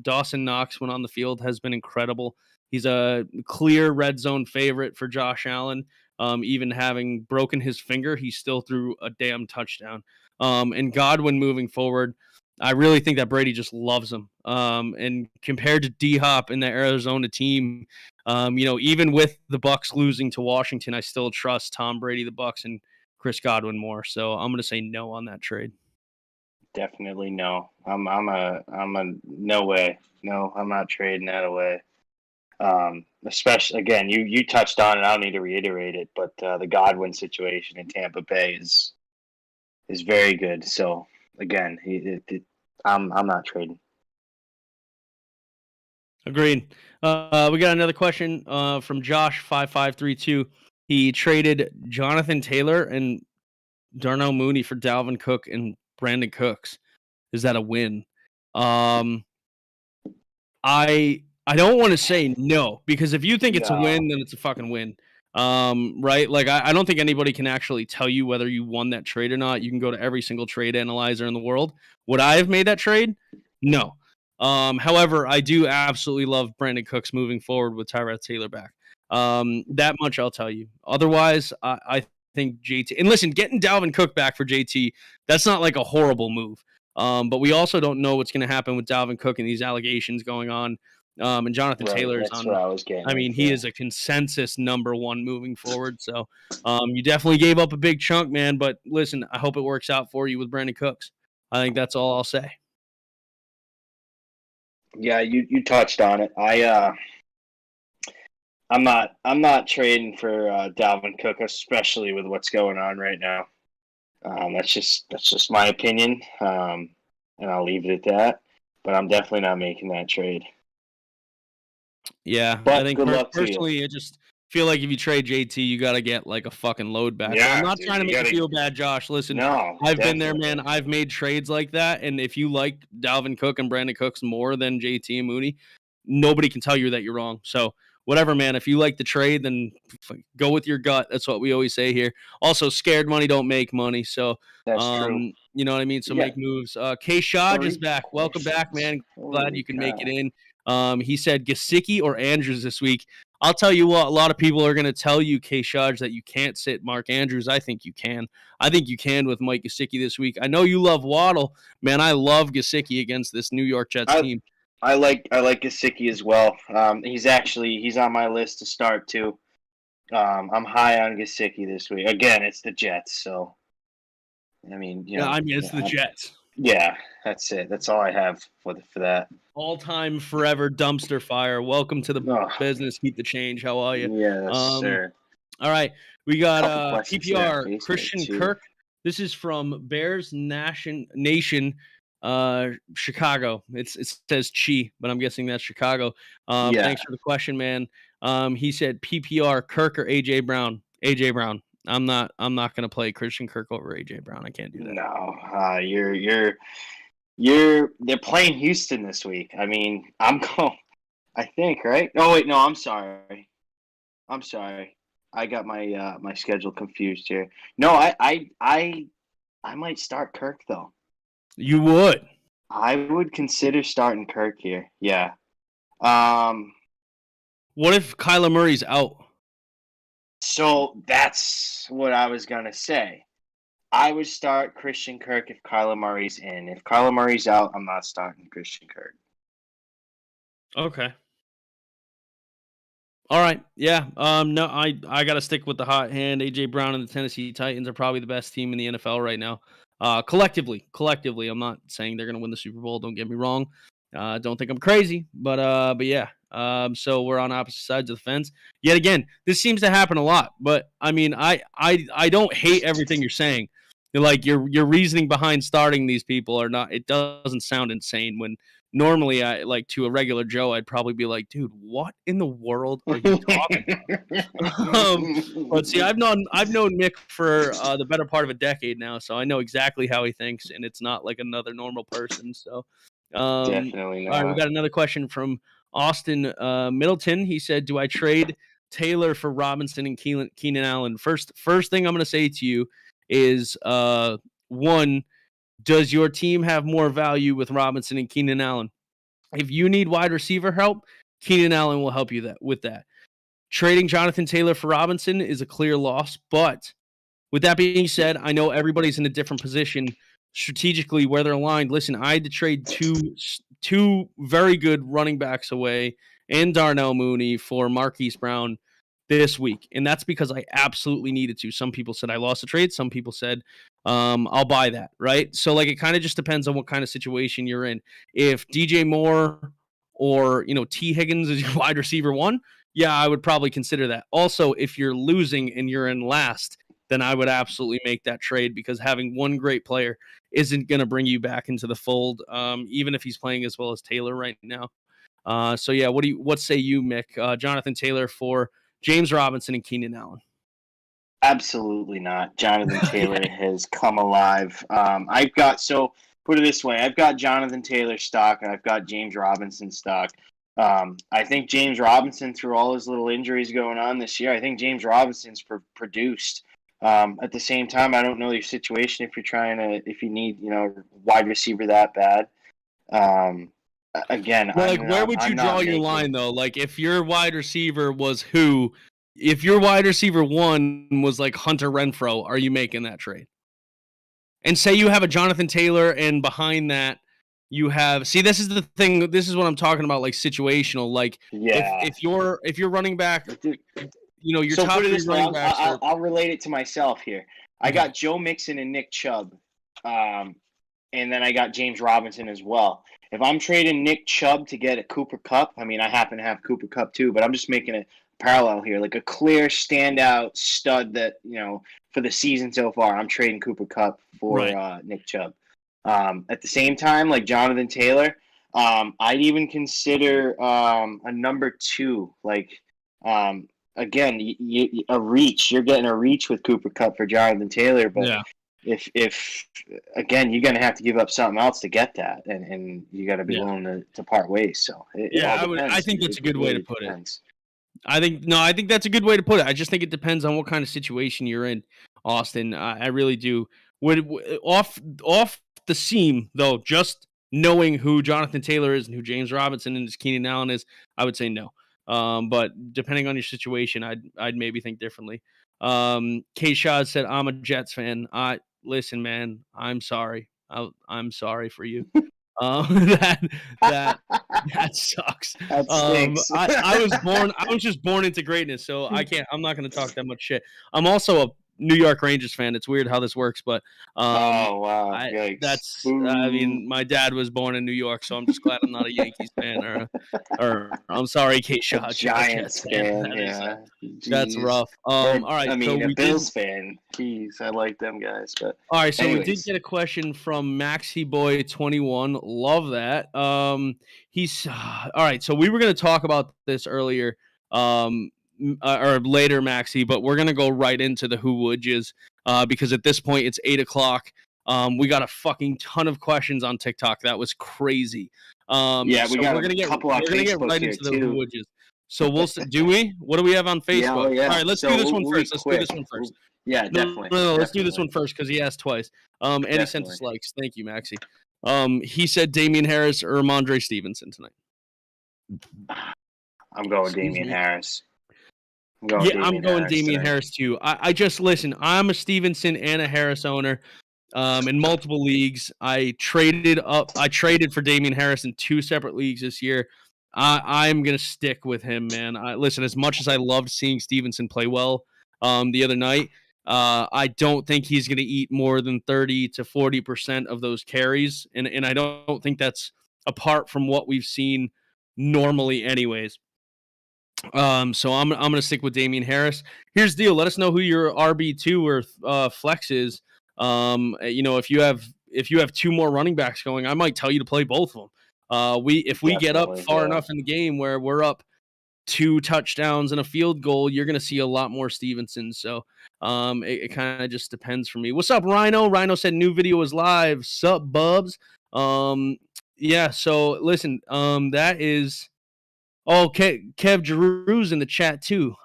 Dawson Knox, when on the field, has been incredible. He's a clear red zone favorite for Josh Allen. Even having broken his finger, he still threw a damn touchdown. And Godwin moving forward, I really think that Brady just loves him. And compared to D Hop in the Arizona team, even with the Bucs losing to Washington, I still trust Tom Brady, the Bucs, and Chris Godwin more. So I'm going to say no on that trade. Definitely no. I'm a no way. No, I'm not trading that away. Especially again, you touched on it. I don't need to reiterate it, but the Godwin situation in Tampa Bay is very good. So again, I'm not trading. Agreed. We got another question from Josh5532. He traded Jonathan Taylor and Darnell Mooney for Dalvin Cook and Brandon Cooks. Is that a win? I don't want to say no, because if you think it's a win, then it's a fucking win. Right? Like I don't think anybody can actually tell you whether you won that trade or not. You can go to every single trade analyzer in the world. Would I have made that trade? No. However, I do absolutely love Brandon Cooks moving forward with Tyrod Taylor back. That much I'll tell you. Otherwise, I think JT, and listen, getting Dalvin Cook back for JT, that's not like a horrible move. But we also don't know what's going to happen with Dalvin Cook and these allegations going on. And Jonathan Taylor is on. What I was getting. I mean, he is a consensus number 1 moving forward. So you definitely gave up a big chunk, man. But listen, I hope it works out for you with Brandon Cooks. I think that's all I'll say. Yeah, you touched on it. I'm not trading for Dalvin Cook, especially with what's going on right now. That's just my opinion, and I'll leave it at that. But I'm definitely not making that trade. Yeah, but I think personally, I just feel like if you trade JT, you got to get like a fucking load back. Yeah, I'm not trying to make you feel bad, Josh. Listen, no, I've been there, man. I've made trades like that, and if you like Dalvin Cook and Brandon Cooks more than JT and Mooney, nobody can tell you that you're wrong. So whatever, man. If you like the trade, then go with your gut. That's what we always say here. Also, scared money don't make money. So that's true. You know what I mean? So make moves. K. Shaj is back. Welcome back, man. Glad you can make it in. He said Gesicki or Andrews this week. I'll tell you what, a lot of people are going to tell you, K. Shaj, that you can't sit Mark Andrews. I think you can. I think you can with Mike Gesicki this week. I know you love Waddle. Man, I love Gesicki against this New York Jets team. I like Gesicki as well. He's on my list to start too. I'm high on Gesicki this week. Again, it's the Jets, so I mean, it's the Jets. Yeah, that's it. That's all I have for that. All-time, forever dumpster fire. Welcome to the business. Keep the change. How are you? Yes, sir. All right, we got PPR Christian Kirk. This is from Bears Nation, Chicago. It says Chi, but I'm guessing that's Chicago. Thanks for the question, man. He said PPR Kirk or AJ Brown. AJ Brown. I'm not going to play Christian Kirk over AJ Brown. I can't do that. No, they're playing Houston this week. I mean, I think, right? Oh wait, no, I'm sorry. I'm sorry. I got my my schedule confused here. No, I might start Kirk though. You would. I would consider starting Kirk here. Yeah. Um. What if Kyler Murray's out? So that's what I was gonna say. I would start Christian Kirk if Kyler Murray's in. If Kyler Murray's out, I'm not starting Christian Kirk. Okay. All right. Yeah. No, I got to stick with the hot hand. AJ Brown and the Tennessee Titans are probably the best team in the NFL right now. Collectively, I'm not saying they're going to win the Super Bowl. Don't get me wrong. Don't think I'm crazy, but yeah. So we're on opposite sides of the fence. Yet again, this seems to happen a lot. But I mean, I don't hate everything you're saying. Like your reasoning behind starting these people are not. It doesn't sound insane when normally I like to a regular Joe, I'd probably be like, dude, what in the world are you talking about? But see, I've known Mick for the better part of a decade now, so I know exactly how he thinks, and it's not like another normal person. So Definitely not. all right, we got another question from Austin Middleton. He said, do I trade Taylor for Robinson and Keenan Allen? First thing I'm gonna say to you is one, does your team have more value with Robinson and Keenan Allen? If you need wide receiver help, Keenan Allen will help you with that. Trading Jonathan Taylor for Robinson is a clear loss, but with that being said, I know everybody's in a different position strategically where they're aligned. Listen, I had to trade two very good running backs away and Darnell Mooney for Marquise Brown this week, and that's because I absolutely needed to. Some people said I lost a trade. Some people said I'll buy that, right? So like it kind of just depends on what kind of situation you're in. If DJ Moore or T Higgins is your wide receiver one, yeah, I would probably consider that. Also, if you're losing and you're in last, then I would absolutely make that trade because having one great player isn't going to bring you back into the fold, even if he's playing as well as Taylor right now. So yeah, what say you, Mick? Jonathan Taylor for James Robinson and Keenan Allen? Absolutely not. Jonathan Taylor has come alive. Put it this way: I've got Jonathan Taylor stock and I've got James Robinson stock. I think James Robinson, through all his little injuries going on this year, I think James Robinson's produced. At the same time, I don't know your situation if you need wide receiver that bad. Again, where would you draw your line though? Like if your wide receiver was who? If your wide receiver one was like Hunter Renfro, are you making that trade? And say you have a Jonathan Taylor, and behind that you have. See, this is the thing. This is what I'm talking about. Like situational. Like if you're running back, your so top three running backs. I'll relate it to myself here. I got Joe Mixon and Nick Chubb, and then I got James Robinson as well. If I'm trading Nick Chubb to get a Cooper Kupp, I mean, I happen to have Cooper Kupp too, but I'm just making a parallel here, like a clear standout stud that, for the season so far, I'm trading Cooper Kupp for Nick Chubb. At the same time, like Jonathan Taylor, I'd even consider a number two, like, again, a reach. You're getting a reach with Cooper Kupp for Jonathan Taylor, but if again, you're going to have to give up something else to get that, and you got to be willing to part ways. So I think that's a good way to put it. I think that's a good way to put it. I just think it depends on what kind of situation you're in, Austin. I really do. Off the seam though, just knowing who Jonathan Taylor is and who James Robinson and Keenan Allen is, I would say no. But depending on your situation, I'd maybe think differently. K. Shaw said, "I'm a Jets fan." Listen, man, I'm sorry. I'm sorry for you. That sucks. That stinks. I was just born into greatness, so I'm not going to talk that much shit. I'm also a New York Rangers fan. It's weird how this works, but oh wow, I mean, my dad was born in New York, so I'm just glad I'm not a Yankees fan or I'm sorry, Kate Shaw, Giants fan. That's rough. All right, I mean, a Bills fan. Jeez, I like them guys, but all right. So we did get a question from Maxi Boy 21. Love that. He's all right. So we were going to talk about this earlier. Or later, Maxi, but we're gonna go right into the who would-yous because at this point it's 8:00. We got a fucking ton of questions on TikTok. That was crazy. We're gonna get a couple on Facebook right into the who would-yous. So do we? What do we have on Facebook? Yeah. All right, let's So do this one we'll be first. Let's do quick. this one first. Yeah, No, definitely. let's do this one first because he asked twice. And he sent us likes. Thank you, Maxie. He said Damien Harris or Ramondre Stevenson tonight. I'm going Damien Harris. I'm going Damien Harris too. I just listen. I'm a Stevenson and a Harris owner. In multiple leagues, I traded for Damien Harris in 2 separate leagues this year. I'm gonna stick with him, man. Listen, as much as I loved seeing Stevenson play well the other night, I don't think he's gonna eat more than 30 to 40% of those carries, and I don't think that's apart from what we've seen normally, anyways. So I'm gonna stick with Damien Harris. Here's the deal. Let us know who your RB2 or flex is. If you have 2 more running backs going, I might tell you to play both of them. If we get up far enough in the game where we're up 2 touchdowns and a field goal, you're gonna see a lot more Stevenson. So it kind of just depends for me. What's up, Rhino? Rhino said new video is live. Sup, bubs? Yeah. So listen, that is. Oh, Kev Giroux's in the chat too.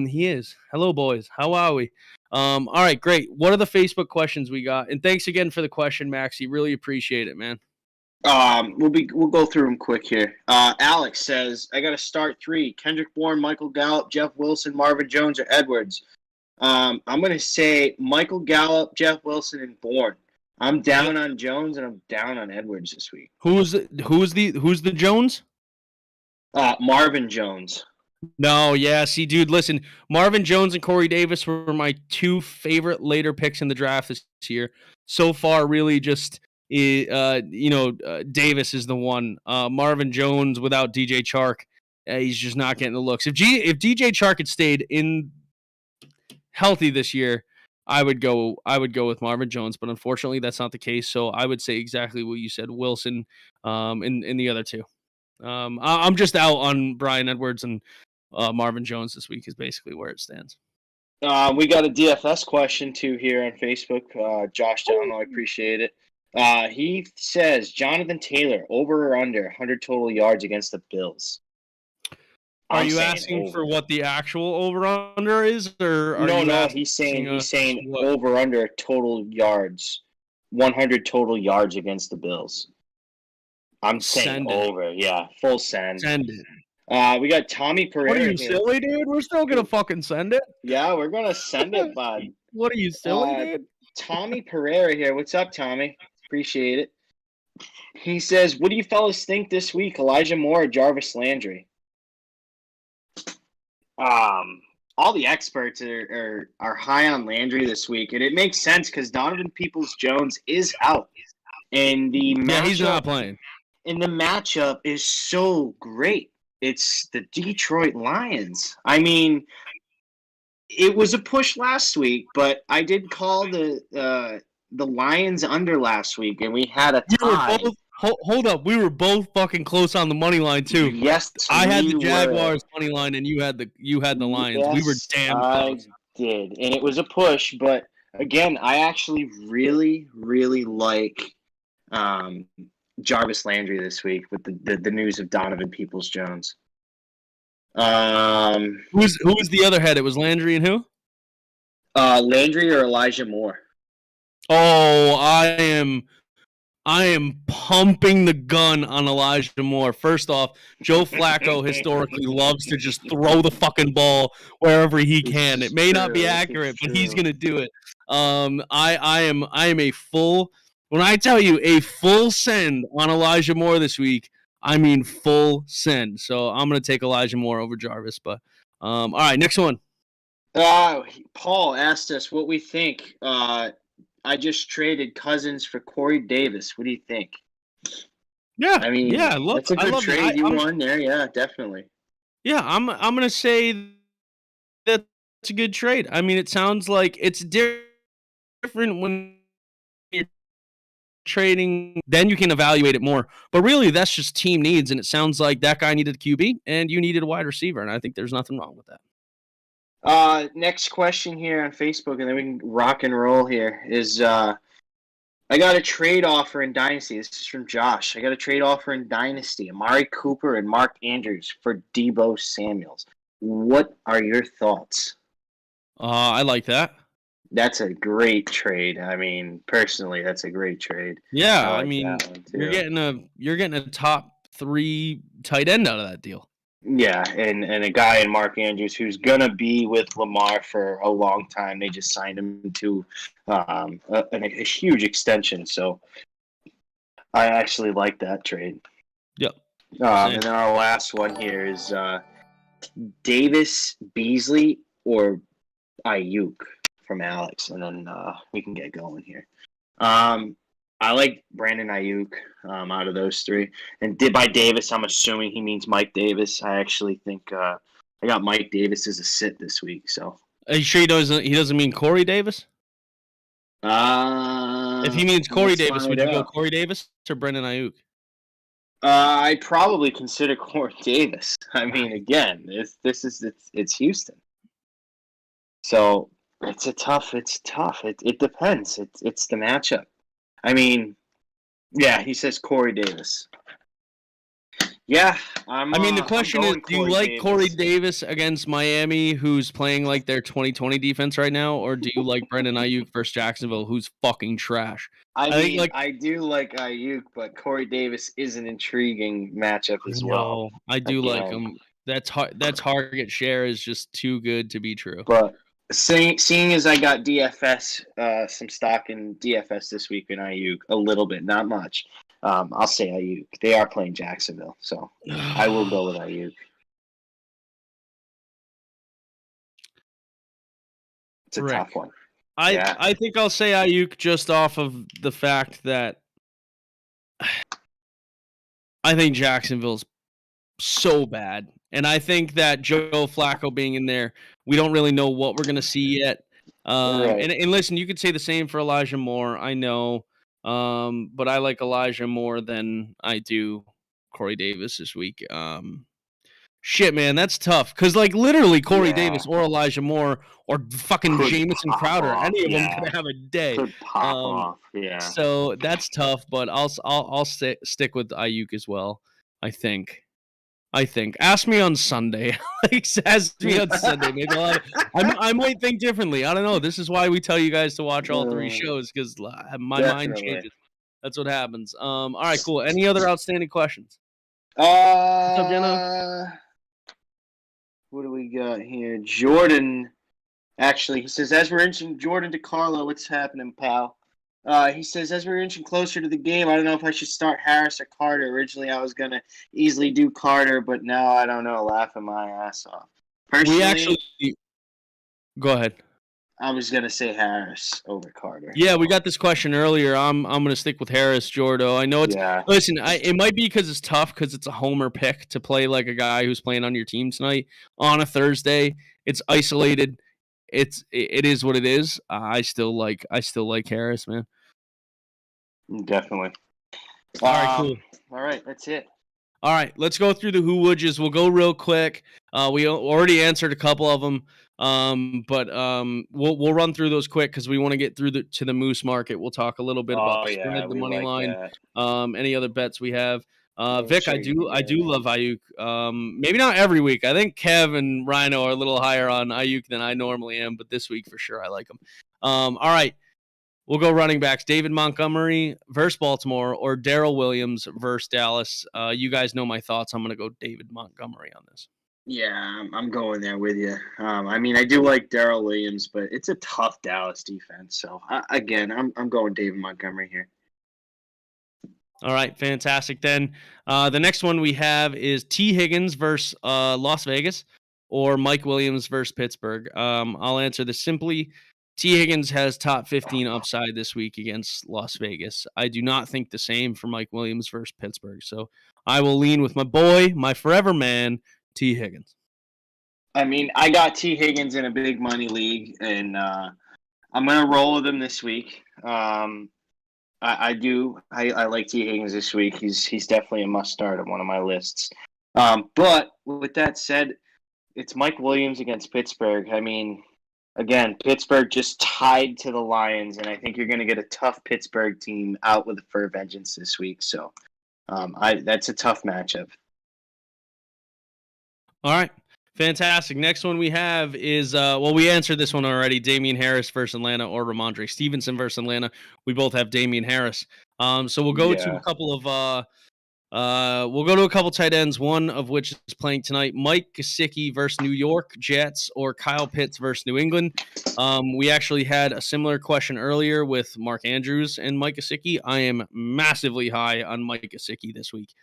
He is. Hello, boys. How are we? All right, great. What are the Facebook questions we got? And thanks again for the question, Maxie. Really appreciate it, man. We'll go through them quick here. Alex says, I got to start 3. Kendrick, Bourne, Michael Gallup, Jeff Wilson, Marvin Jones, or Edwards. I'm going to say Michael Gallup, Jeff Wilson, and Bourne. I'm down on Jones and I'm down on Edwards this week. Who's the Jones? Marvin Jones. No, yeah. See, dude, listen. Marvin Jones and Corey Davis were my 2 favorite later picks in the draft this year. So far, really just, Davis is the one. Marvin Jones without DJ Chark, he's just not getting the looks. If DJ Chark had stayed in healthy this year, I would go with Marvin Jones, but unfortunately, that's not the case. So I would say exactly what you said, Wilson, in the other 2. I'm just out on Bryan Edwards and Marvin Jones this week is basically where it stands. We got a DFS question too here on Facebook. Josh Down, I appreciate it. He says Jonathan Taylor over or under 100 total yards against the Bills. Are you asking over for what the actual over under is, or are no? He's saying over under total yards, 100 total yards against the Bills. I'm saying over, yeah, full send. Send it. We got Tommy Pereira. What are you silly, dude? We're still gonna fucking send it. Yeah, we're gonna send it, bud. What are you silly, dude? Tommy Pereira here. What's up, Tommy? Appreciate it. He says, "What do you fellas think this week? Elijah Moore or Jarvis Landry?" All the experts are high on Landry this week, and it makes sense because Donovan Peoples-Jones is out, and he's not playing. And the matchup is so great. It's the Detroit Lions. I mean, it was a push last week, but I did call the Lions under last week, and we had a tie. Hold up, we were both fucking close on the money line too. Yes, I had the Jaguars money line, and you had the Lions. Yes, we were damn close. I did, and it was a push. But again, I actually really, really like Jarvis Landry this week with the news of Donovan Peoples-Jones. Who was the other head? It was Landry and who? Landry or Elijah Moore. Oh, I am pumping the gun on Elijah Moore. First off, Joe Flacco historically loves to just throw the fucking ball wherever he can. It may not be accurate, but he's gonna do it. I am a full. When I tell you a full send on Elijah Moore this week, I mean full send. So I'm going to take Elijah Moore over Jarvis. But all right, next one. Paul asked us what we think. I just traded Cousins for Corey Davis. What do you think? Yeah, I mean, that's a good trade you won there. Yeah, definitely. Yeah, I'm going to say that's a good trade. I mean, it sounds like it's different when you're trading, then you can evaluate it more. But really, that's just team needs, and it sounds like that guy needed a QB, and you needed a wide receiver, and I think there's nothing wrong with that. Next question here on Facebook, and then we can rock and roll here, is I got a trade offer in Dynasty. This is from Josh. I got a trade offer in Dynasty. Amari Cooper and Mark Andrews for Deebo Samuels. What are your thoughts? I like that. That's a great trade. I mean, personally, that's a great trade. Yeah, I I like mean, that one you're too. getting a top 3 tight end out of that deal. Yeah, and a guy in Mark Andrews who's gonna be with Lamar for a long time. They just signed him to a huge extension, so I actually like that trade. Yep. And then our last one here is Davis, Beasley, or Ayuk from Alex, and then we can get going here. I like Brandon Ayuk out of those three. And by Davis, I'm assuming he means Mike Davis. I actually think I got Mike Davis as a sit this week. So, are you sure he doesn't mean Corey Davis? If he means Corey Davis, would you go Corey Davis or Brandon Ayuk? I'd probably consider Corey Davis. I mean, again, it's Houston, so it's tough. It depends. It's the matchup. I mean, yeah, he says Corey Davis. Yeah, the question is, do you like Corey Davis against Miami, who's playing like their 2020 defense right now, or do you like Brandon Ayuk versus Jacksonville, who's fucking trash? I do like Ayuk, but Corey Davis is an intriguing matchup as well. I do like him. That target share is just too good to be true. But seeing as I got DFS, some stock in DFS this week in Ayuk, a little bit, not much. I'll say Ayuk. They are playing Jacksonville, so I will go with Ayuk. It's a tough one. I think I'll say Ayuk just off of the fact that I think Jacksonville's so bad. And I think that Joe Flacco being in there, we don't really know what we're going to see yet. And listen, you could say the same for Elijah Moore. I know. But I like Elijah more than I do Corey Davis this week. Shit, man, that's tough. Because, like, literally Corey Davis or Elijah Moore or fucking Jamison Crowder, any of them could have a day. Could pop off, yeah. So that's tough, but I'll stick with Ayuk as well, I think. Ask me on Sunday. Ask me on Sunday. Maybe I might think differently. I don't know. This is why we tell you guys to watch all 3 shows, because my mind changes. That's what happens. All right, cool. Any other outstanding questions? What's up, Jenna? What do we got here? Jordan. Actually, he says, as we're inching Jordan DeCarlo, what's happening, pal? He says, as we're inching closer to the game, I don't know if I should start Harris or Carter. Originally, I was going to easily do Carter, but now I don't know, laughing my ass off. Personally, go ahead. I was going to say Harris over Carter. Yeah, we got this question earlier. I'm going to stick with Harris, Jordo. I know it's listen, it might be because it's tough because it's a homer pick to play like a guy who's playing on your team tonight on a Thursday. It's isolated. It is what it is. I still like Harris, man. Definitely. All right, cool. All right, that's it. All right, let's go through the who woulds. We'll go real quick. We already answered a couple of them, but we'll run through those quick because we want to get through to the Moose market. We'll talk a little bit about the spread, the money line, any other bets we have. Vic, I do love Ayuk. Maybe not every week. I think Kev and Rhino are a little higher on Ayuk than I normally am, but this week for sure I like him. All right. We'll go running backs. David Montgomery versus Baltimore or Darrell Williams versus Dallas. You guys know my thoughts. I'm going to go David Montgomery on this. Yeah, I'm going there with you. I do like Darrell Williams, but it's a tough Dallas defense. So, again, I'm going David Montgomery here. All right, fantastic. Then the next one we have is T. Higgins versus Las Vegas or Mike Williams versus Pittsburgh. I'll answer this simply. T. Higgins has top 15 upside this week against Las Vegas. I do not think the same for Mike Williams versus Pittsburgh. So I will lean with my boy, my forever man, T. Higgins. I got T. Higgins in a big money league, and I'm going to roll with him this week. I like T. Higgins this week. He's definitely a must start on one of my lists. But with that said, it's Mike Williams against Pittsburgh. again, Pittsburgh just tied to the Lions, and I think you're going to get a tough Pittsburgh team out with a fur vengeance this week. So that's a tough matchup. All right. Fantastic. Next one we have is, we answered this one already. Damien Harris versus Atlanta or Ramondre Stevenson versus Atlanta. We both have Damien Harris. So we'll go to a couple of tight ends, one of which is playing tonight. Mike Gesicki versus New York Jets or Kyle Pitts versus New England. We actually had a similar question earlier with Mark Andrews and Mike Gesicki. I am massively high on Mike Gesicki this week.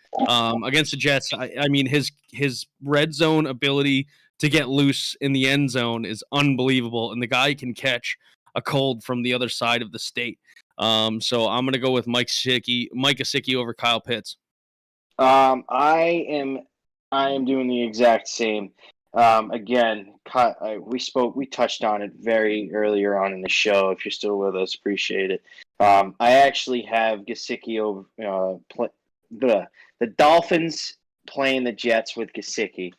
Against the Jets, I mean, his red zone ability to get loose in the end zone is unbelievable, and the guy can catch a cold from the other side of the state. So I'm going to go with Mike Gesicki over Kyle Pitts. I am doing the exact same. Again, we touched on it very earlier on in the show. If you're still with us, appreciate it. I actually have Gesicki over the Dolphins playing the Jets with Gesicki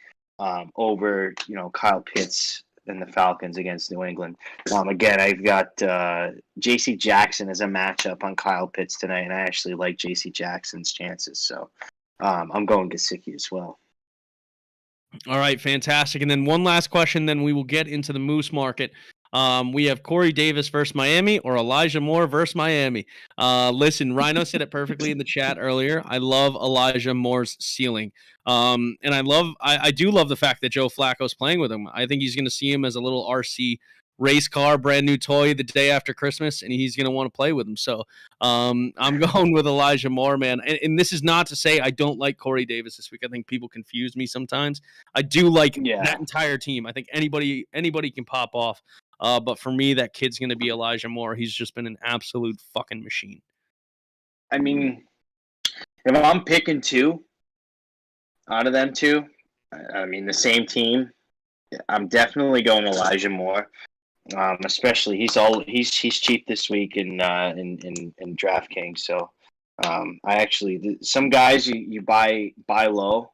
over Kyle Pitts and the Falcons against New England. Again, I've got J.C. Jackson as a matchup on Kyle Pitts tonight, and I actually like J.C. Jackson's chances. So I'm going Gesicki as well. All right, fantastic. And then one last question, then we will get into the Moose market. We have Corey Davis versus Miami or Elijah Moore versus Miami. Listen, Rhino said it perfectly in the chat earlier. I love Elijah Moore's ceiling. And I do love the fact that Joe Flacco's playing with him. I think he's going to see him as a little RC race car, brand new toy the day after Christmas, and he's going to want to play with him. So I'm going with Elijah Moore, man. And this is not to say I don't like Corey Davis this week. I think people confuse me sometimes. I do like that entire team. I think anybody can pop off. But for me, that kid's going to be Elijah Moore. He's just been an absolute fucking machine. I mean, if I'm picking two out of them two, I mean, the same team, I'm definitely going Elijah Moore. Especially he's cheap this week in DraftKings. So some guys you buy low,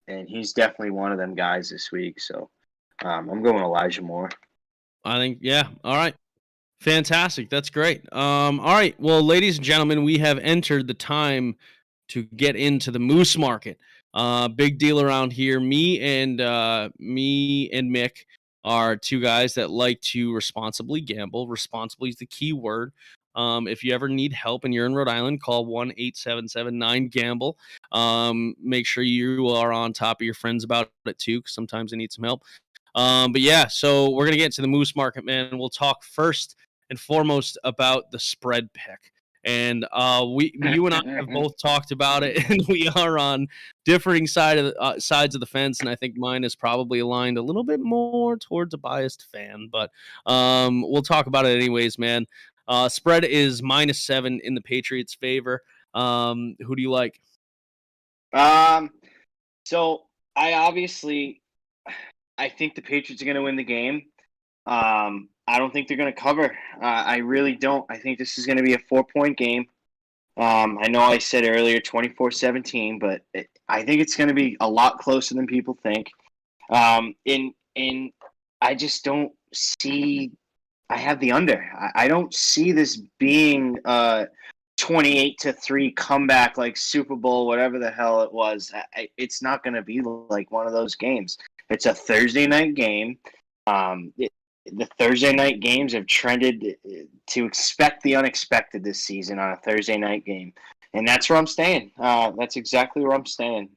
and he's definitely one of them guys this week. So I'm going Elijah Moore. I think, yeah. All right. Fantastic. That's great. All right. Well, ladies and gentlemen, we have entered the time to get into the Moose market. Big deal around here. Me and Mick are two guys that like to responsibly gamble. Responsibly is the key word. If you ever need help and you're in Rhode Island, call 1-877-9-GAMBLE. Make sure you are on top of your friends about it too, because sometimes they need some help. But yeah, so we're going to get to the Moose market, man. We'll talk first and foremost about the spread pick. And you and I have both talked about it, and we are on differing sides of the fence. And I think mine is probably aligned a little bit more towards a biased fan, but we'll talk about it anyways, man. Spread is -7 in the Patriots' favor. Who do you like? So I think the Patriots are going to win the game. I don't think they're going to cover. I really don't. I think this is going to be a 4-point game. I know I said earlier 24-17, but I think it's going to be a lot closer than people think. And I just don't see. I have the under. I don't see this being 28-3 comeback like Super Bowl, whatever the hell it was. It's not going to be like one of those games. It's a Thursday night game. The Thursday night games have trended to expect the unexpected this season on a Thursday night game. And that's where I'm staying. That's exactly where I'm staying.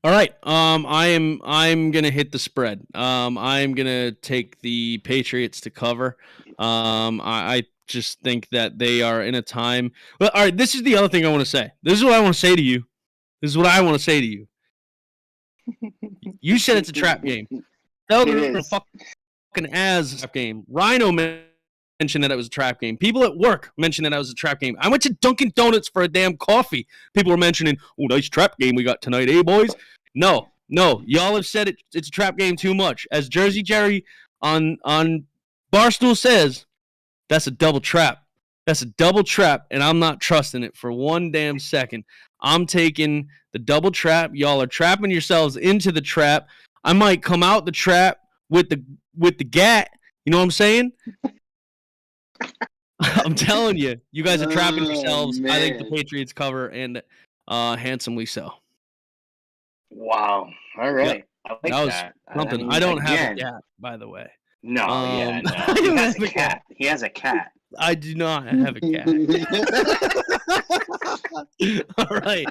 All right. I'm gonna hit the spread. I'm gonna take the Patriots to cover. I just think that they are in a time. Well, all right. This is the other thing I want to say. This is what I want to say to you. You said it's a trap game. That was a fucking ass game. Rhino mentioned that it was a trap game. People at work mentioned that it was a trap game. I went to Dunkin' Donuts for a damn coffee. People were mentioning, "Oh, nice trap game we got tonight, eh, boys?" No. Y'all have said it's a trap game too much. As Jersey Jerry on Barstool says, that's a double trap. That's a double trap, and I'm not trusting it for one damn second. I'm taking the double trap. Y'all are trapping yourselves into the trap. I might come out the trap with with the gat. You know what I'm saying? I'm telling you, you guys are trapping yourselves. I think the Patriots cover, and handsomely so. Wow. All right. Yep. I like That was that. something. I mean, I don't have a again, cat, by the way. no, I no. He don't has have a cat. He has a cat. I do not have a cat. All right.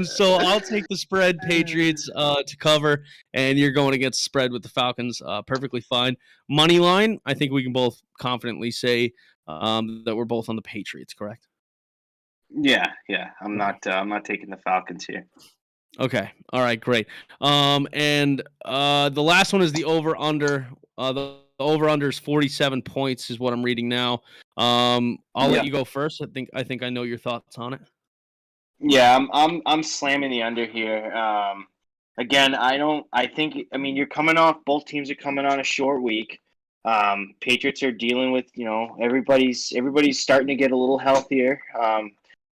So I'll take the spread, Patriots to cover, and you're going against the spread with the Falcons. Perfectly fine. Money line, I think we can both confidently say that we're both on the Patriots, correct? Yeah. I'm not taking the Falcons here. Okay. All right, great. And the last one is the over-under. The over-under is 47 points is what I'm reading now. I'll let you go first. I think I know your thoughts on it. Yeah, I'm slamming the under here. Again, you're coming off, both teams are coming on a short week. Patriots are dealing with, everybody's starting to get a little healthier.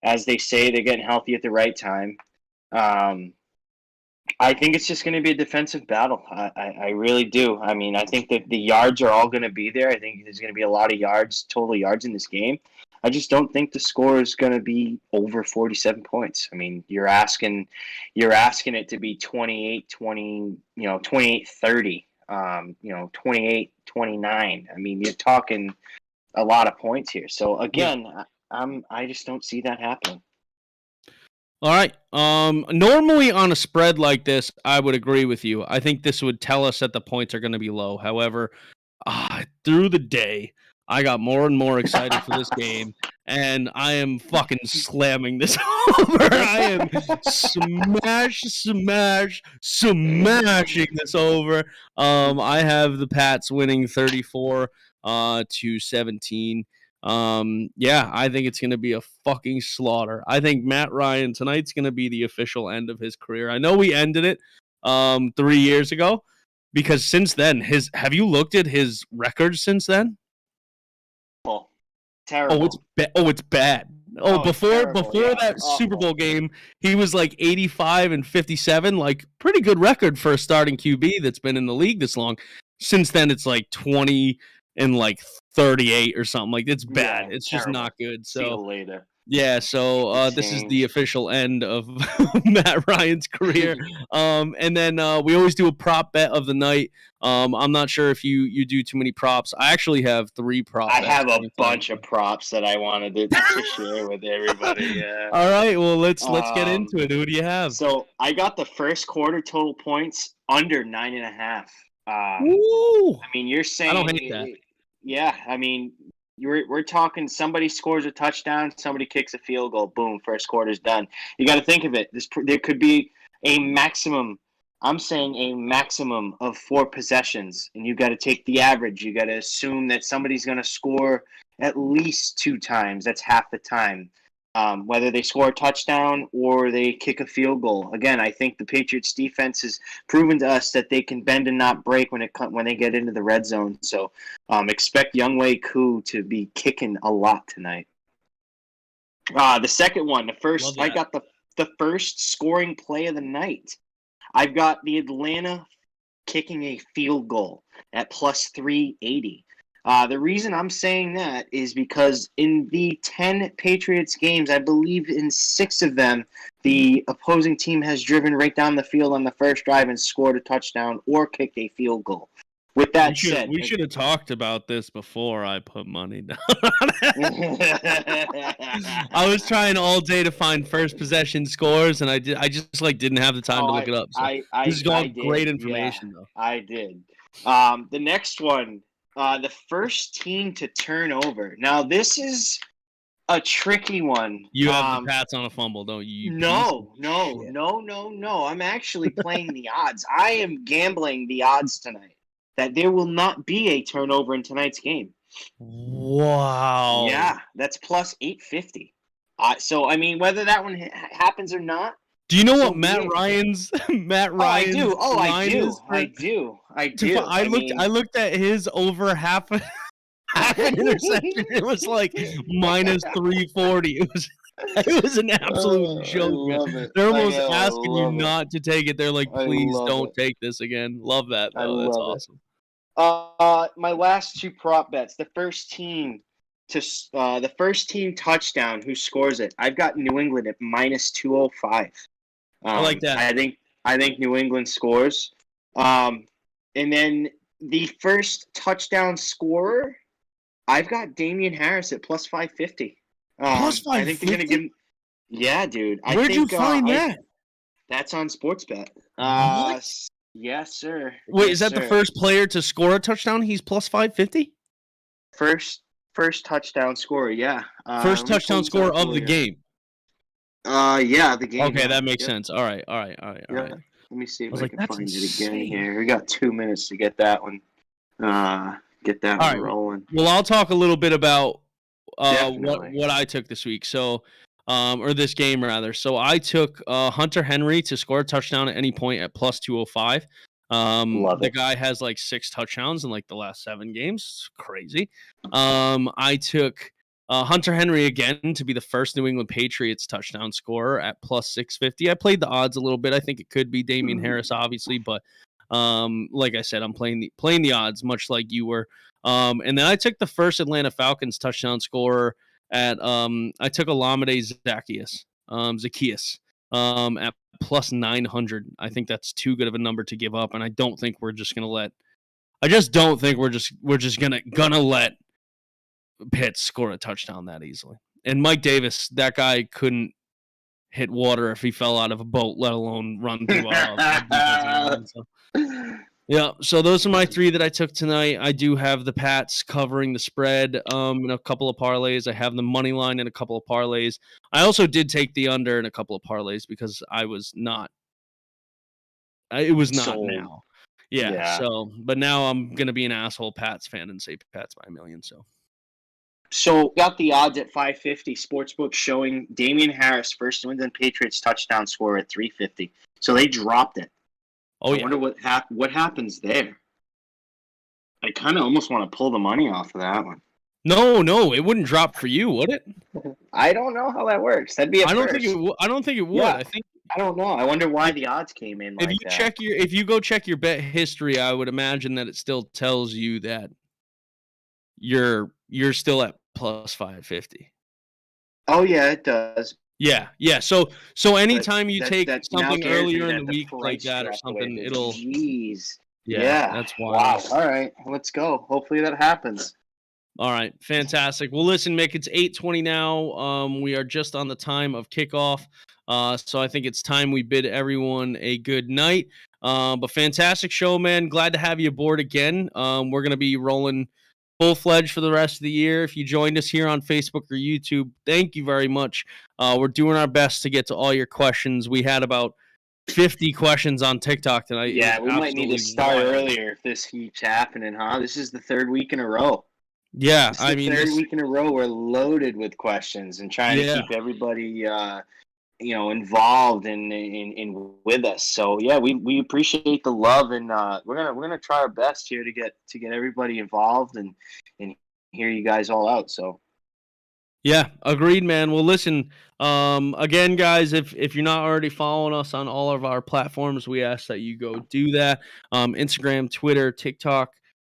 As they say, they're getting healthy at the right time. I think it's just going to be a defensive battle. I really do. I mean, I think that the yards are all going to be there. I think there's going to be a lot of total yards in this game. I just don't think the score is going to be over 47 points. I mean, you're asking it to be 28-20, 28-30, 28-29. I mean, you're talking a lot of points here. So again, I just don't see that happening. All right. Normally on a spread like this, I would agree with you. I think this would tell us that the points are going to be low. However, through the day, I got more and more excited for this game, and I am fucking slamming this over. I am smashing this over. I have the Pats winning 34-17. I think it's going to be a fucking slaughter. I think Matt Ryan tonight's going to be the official end of his career. I know we ended it 3 years ago because since then, have you looked at his records since then? Oh, terrible. It's bad. Before that awful. Super Bowl game, he was like 85-57, like pretty good record for a starting QB that's been in the league this long. Since then, it's like 20 and like 38 or something. Like, it's bad. It's terrible. Just not good. So see you later. Yeah, so this is the official end of Matt Ryan's career. And then we always do a prop bet of the night. I'm not sure if you do too many props. I actually have 3 props. I have a bunch of props that I wanted to share with everybody. Yeah. All right, well let's get into it. Who do you have? So I got the first quarter total points under 9.5. Ooh. I mean, you're saying I don't hate that. Yeah, I mean, we're talking somebody scores a touchdown, somebody kicks a field goal, boom, first quarter's done. You got to think of it. There could be a maximum. I'm saying a maximum of 4 possessions, and you got to take the average. You got to assume that somebody's going to score at least 2 times. That's half the time. Whether they score a touchdown or they kick a field goal. Again, I think the Patriots defense has proven to us that they can bend and not break when they get into the red zone. So expect Younghoe Koo to be kicking a lot tonight. The second one, I got the first scoring play of the night. I've got the Atlanta kicking a field goal at plus 380. The reason I'm saying that is because in the 10 Patriots games, I believe in 6 of them, the opposing team has driven right down the field on the first drive and scored a touchdown or kicked a field goal. With that said, we should have talked about this before I put money down. I was trying all day to find first possession scores, and I just didn't have the time to look it up. So this is all great information, though. I did. The next one. The first team to turn over. Now, this is a tricky one. You have the Pats on a fumble, don't you? No. I'm actually playing the odds. I am gambling the odds tonight that there will not be a turnover in tonight's game. Wow. Yeah, that's plus 850. So, I mean, whether that one happens or not. Do you know what Matt Ryan's I do. I do. I looked at his over half an interception. It was like minus 340. It was an absolute joke. They're almost asking you not to take it. They're like, please don't take this again. Love that though. That's awesome. My last two prop bets. The first team touchdown who scores it. I've got New England at minus 205. I like that. I think New England scores. And then the first touchdown scorer, I've got Damien Harris at plus 550. Plus 550? I think they're going to give him. Yeah, dude. Where'd you find that? That's on Sportsbet. What? Yes, sir. Wait, is that the first player to score a touchdown? He's plus 550? First touchdown scorer, yeah. First touchdown scorer of the game. Yeah, the game. Okay, that makes sense. All right. Let me see if I can find it again here. We got 2 minutes to get that one. Rolling. Well, I'll talk a little bit about what I took this week. So, or this game rather. So I took Hunter Henry to score a touchdown at any point at plus 205. The guy has like 6 touchdowns in like the last 7 games. It's crazy. I took Hunter Henry again to be the first New England Patriots touchdown scorer at plus 650. I played the odds a little bit. I think it could be Damien Harris, obviously, but like I said, I'm playing the odds, much like you were. And then I took the first Atlanta Falcons touchdown scorer at I took Olamide Zaccheaus at plus 900. I think that's too good of a number to give up, and I don't think we're just gonna let. I just don't think we're just gonna let Pitts score a touchdown that easily. And Mike Davis, that guy couldn't hit water if he fell out of a boat, let alone run through Yeah, so those are my 3 that I took tonight. I do have the Pats covering the spread in a couple of parlays. I have the money line in a couple of parlays. I also did take the under in a couple of parlays because it was not sold. now. Yeah. So, but now I'm going to be an asshole Pats fan and say Pats by a million. So got the odds at 550. Sportsbook showing Damien Harris, first New England Patriots touchdown score at 350. So they dropped it. I wonder what happens there. I kind of almost want to pull the money off of that one. No, it wouldn't drop for you, would it? I don't know how that works. That'd be a I don't first. think it would. Yeah. I don't know. I wonder why the odds came in. If you go check your bet history, I would imagine that it still tells you that you're still at plus 550. Oh yeah, it does. Yeah. So anytime you take something earlier in the week like that or something, it'll. Jeez. Yeah, that's why. Wow. All right, let's go. Hopefully that happens. All right, fantastic. Well, listen, Mick, it's 8:20 now. We are just on the time of kickoff, so I think it's time we bid everyone a good night. But fantastic show, man. Glad to have you aboard again. We're gonna be rolling full-fledged for the rest of the year. If you joined us here on Facebook or YouTube, thank you very much. We're doing our best to get to all your questions. We had about 50 questions on TikTok tonight. Yeah, we might need to start earlier if this keeps happening, huh? This is the 3rd week in a row. Yeah, third week in a row we're loaded with questions and trying to keep everybody involved and with us. So yeah, we appreciate the love, and we're gonna try our best here to get everybody involved and hear you guys all out. So yeah, agreed, man. Well, listen, again, guys, if you're not already following us on all of our platforms, we ask that you go do that. Instagram, Twitter, TikTok,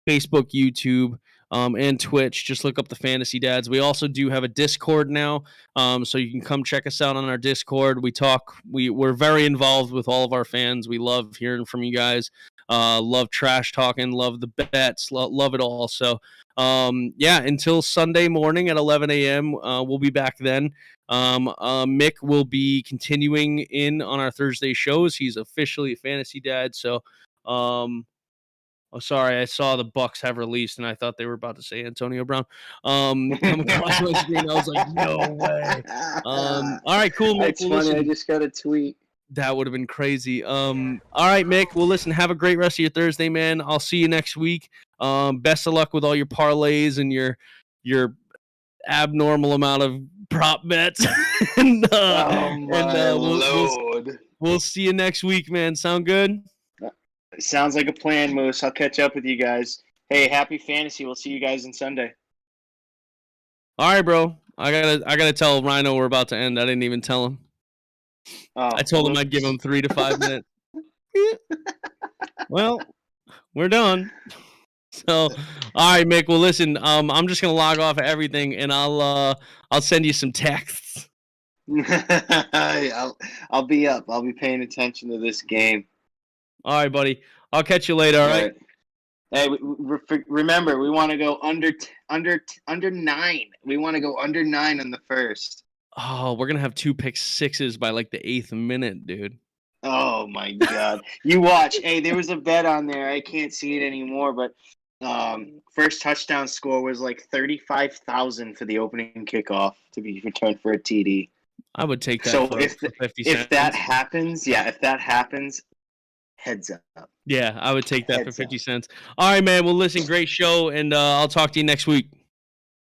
Facebook, YouTube. And Twitch. Just look up the Fantasy Dads. We also do have a Discord now, so you can come check us out on our Discord. We talk. We're very involved with all of our fans. We love hearing from you guys. Love trash talking. Love the bets. Love it all. So, until Sunday morning at 11 a.m., we'll be back then. Mick will be continuing in on our Thursday shows. He's officially a Fantasy Dad. So, oh, sorry, I saw the Bucks have released, and I thought they were about to say Antonio Brown. Come across my screen, I was like, no way. All right, cool, Mick. It's funny, I just got a tweet. That would have been crazy. All right, Mick. Well, listen, have a great rest of your Thursday, man. I'll see you next week. Best of luck with all your parlays and your abnormal amount of prop bets. We'll see you next week, man. Sound good? Sounds like a plan, Moose. I'll catch up with you guys. Hey, happy fantasy. We'll see you guys on Sunday. All right, bro. I gotta tell Rhino we're about to end. I didn't even tell him. I told him I'd give him 3 to 5 minutes. Well, we're done. So, all right, Mick. Well, listen, I'm just gonna log off of everything, and I'll send you some texts. I'll be up. I'll be paying attention to this game. All right, buddy. I'll catch you later. All right. Hey, remember, we want to go under 9. We want to go under 9 on the first. Oh, we're gonna have 2 pick sixes by like the 8th minute, dude. Oh my God! You watch. Hey, there was a bet on there. I can't see it anymore, but first touchdown score was like 35,000 for the opening kickoff to be returned for a TD. I would take that. So for 50 if that happens, heads up. Yeah, I would take that for 50 cents. All right, man. Well, listen, great show, and I'll talk to you next week.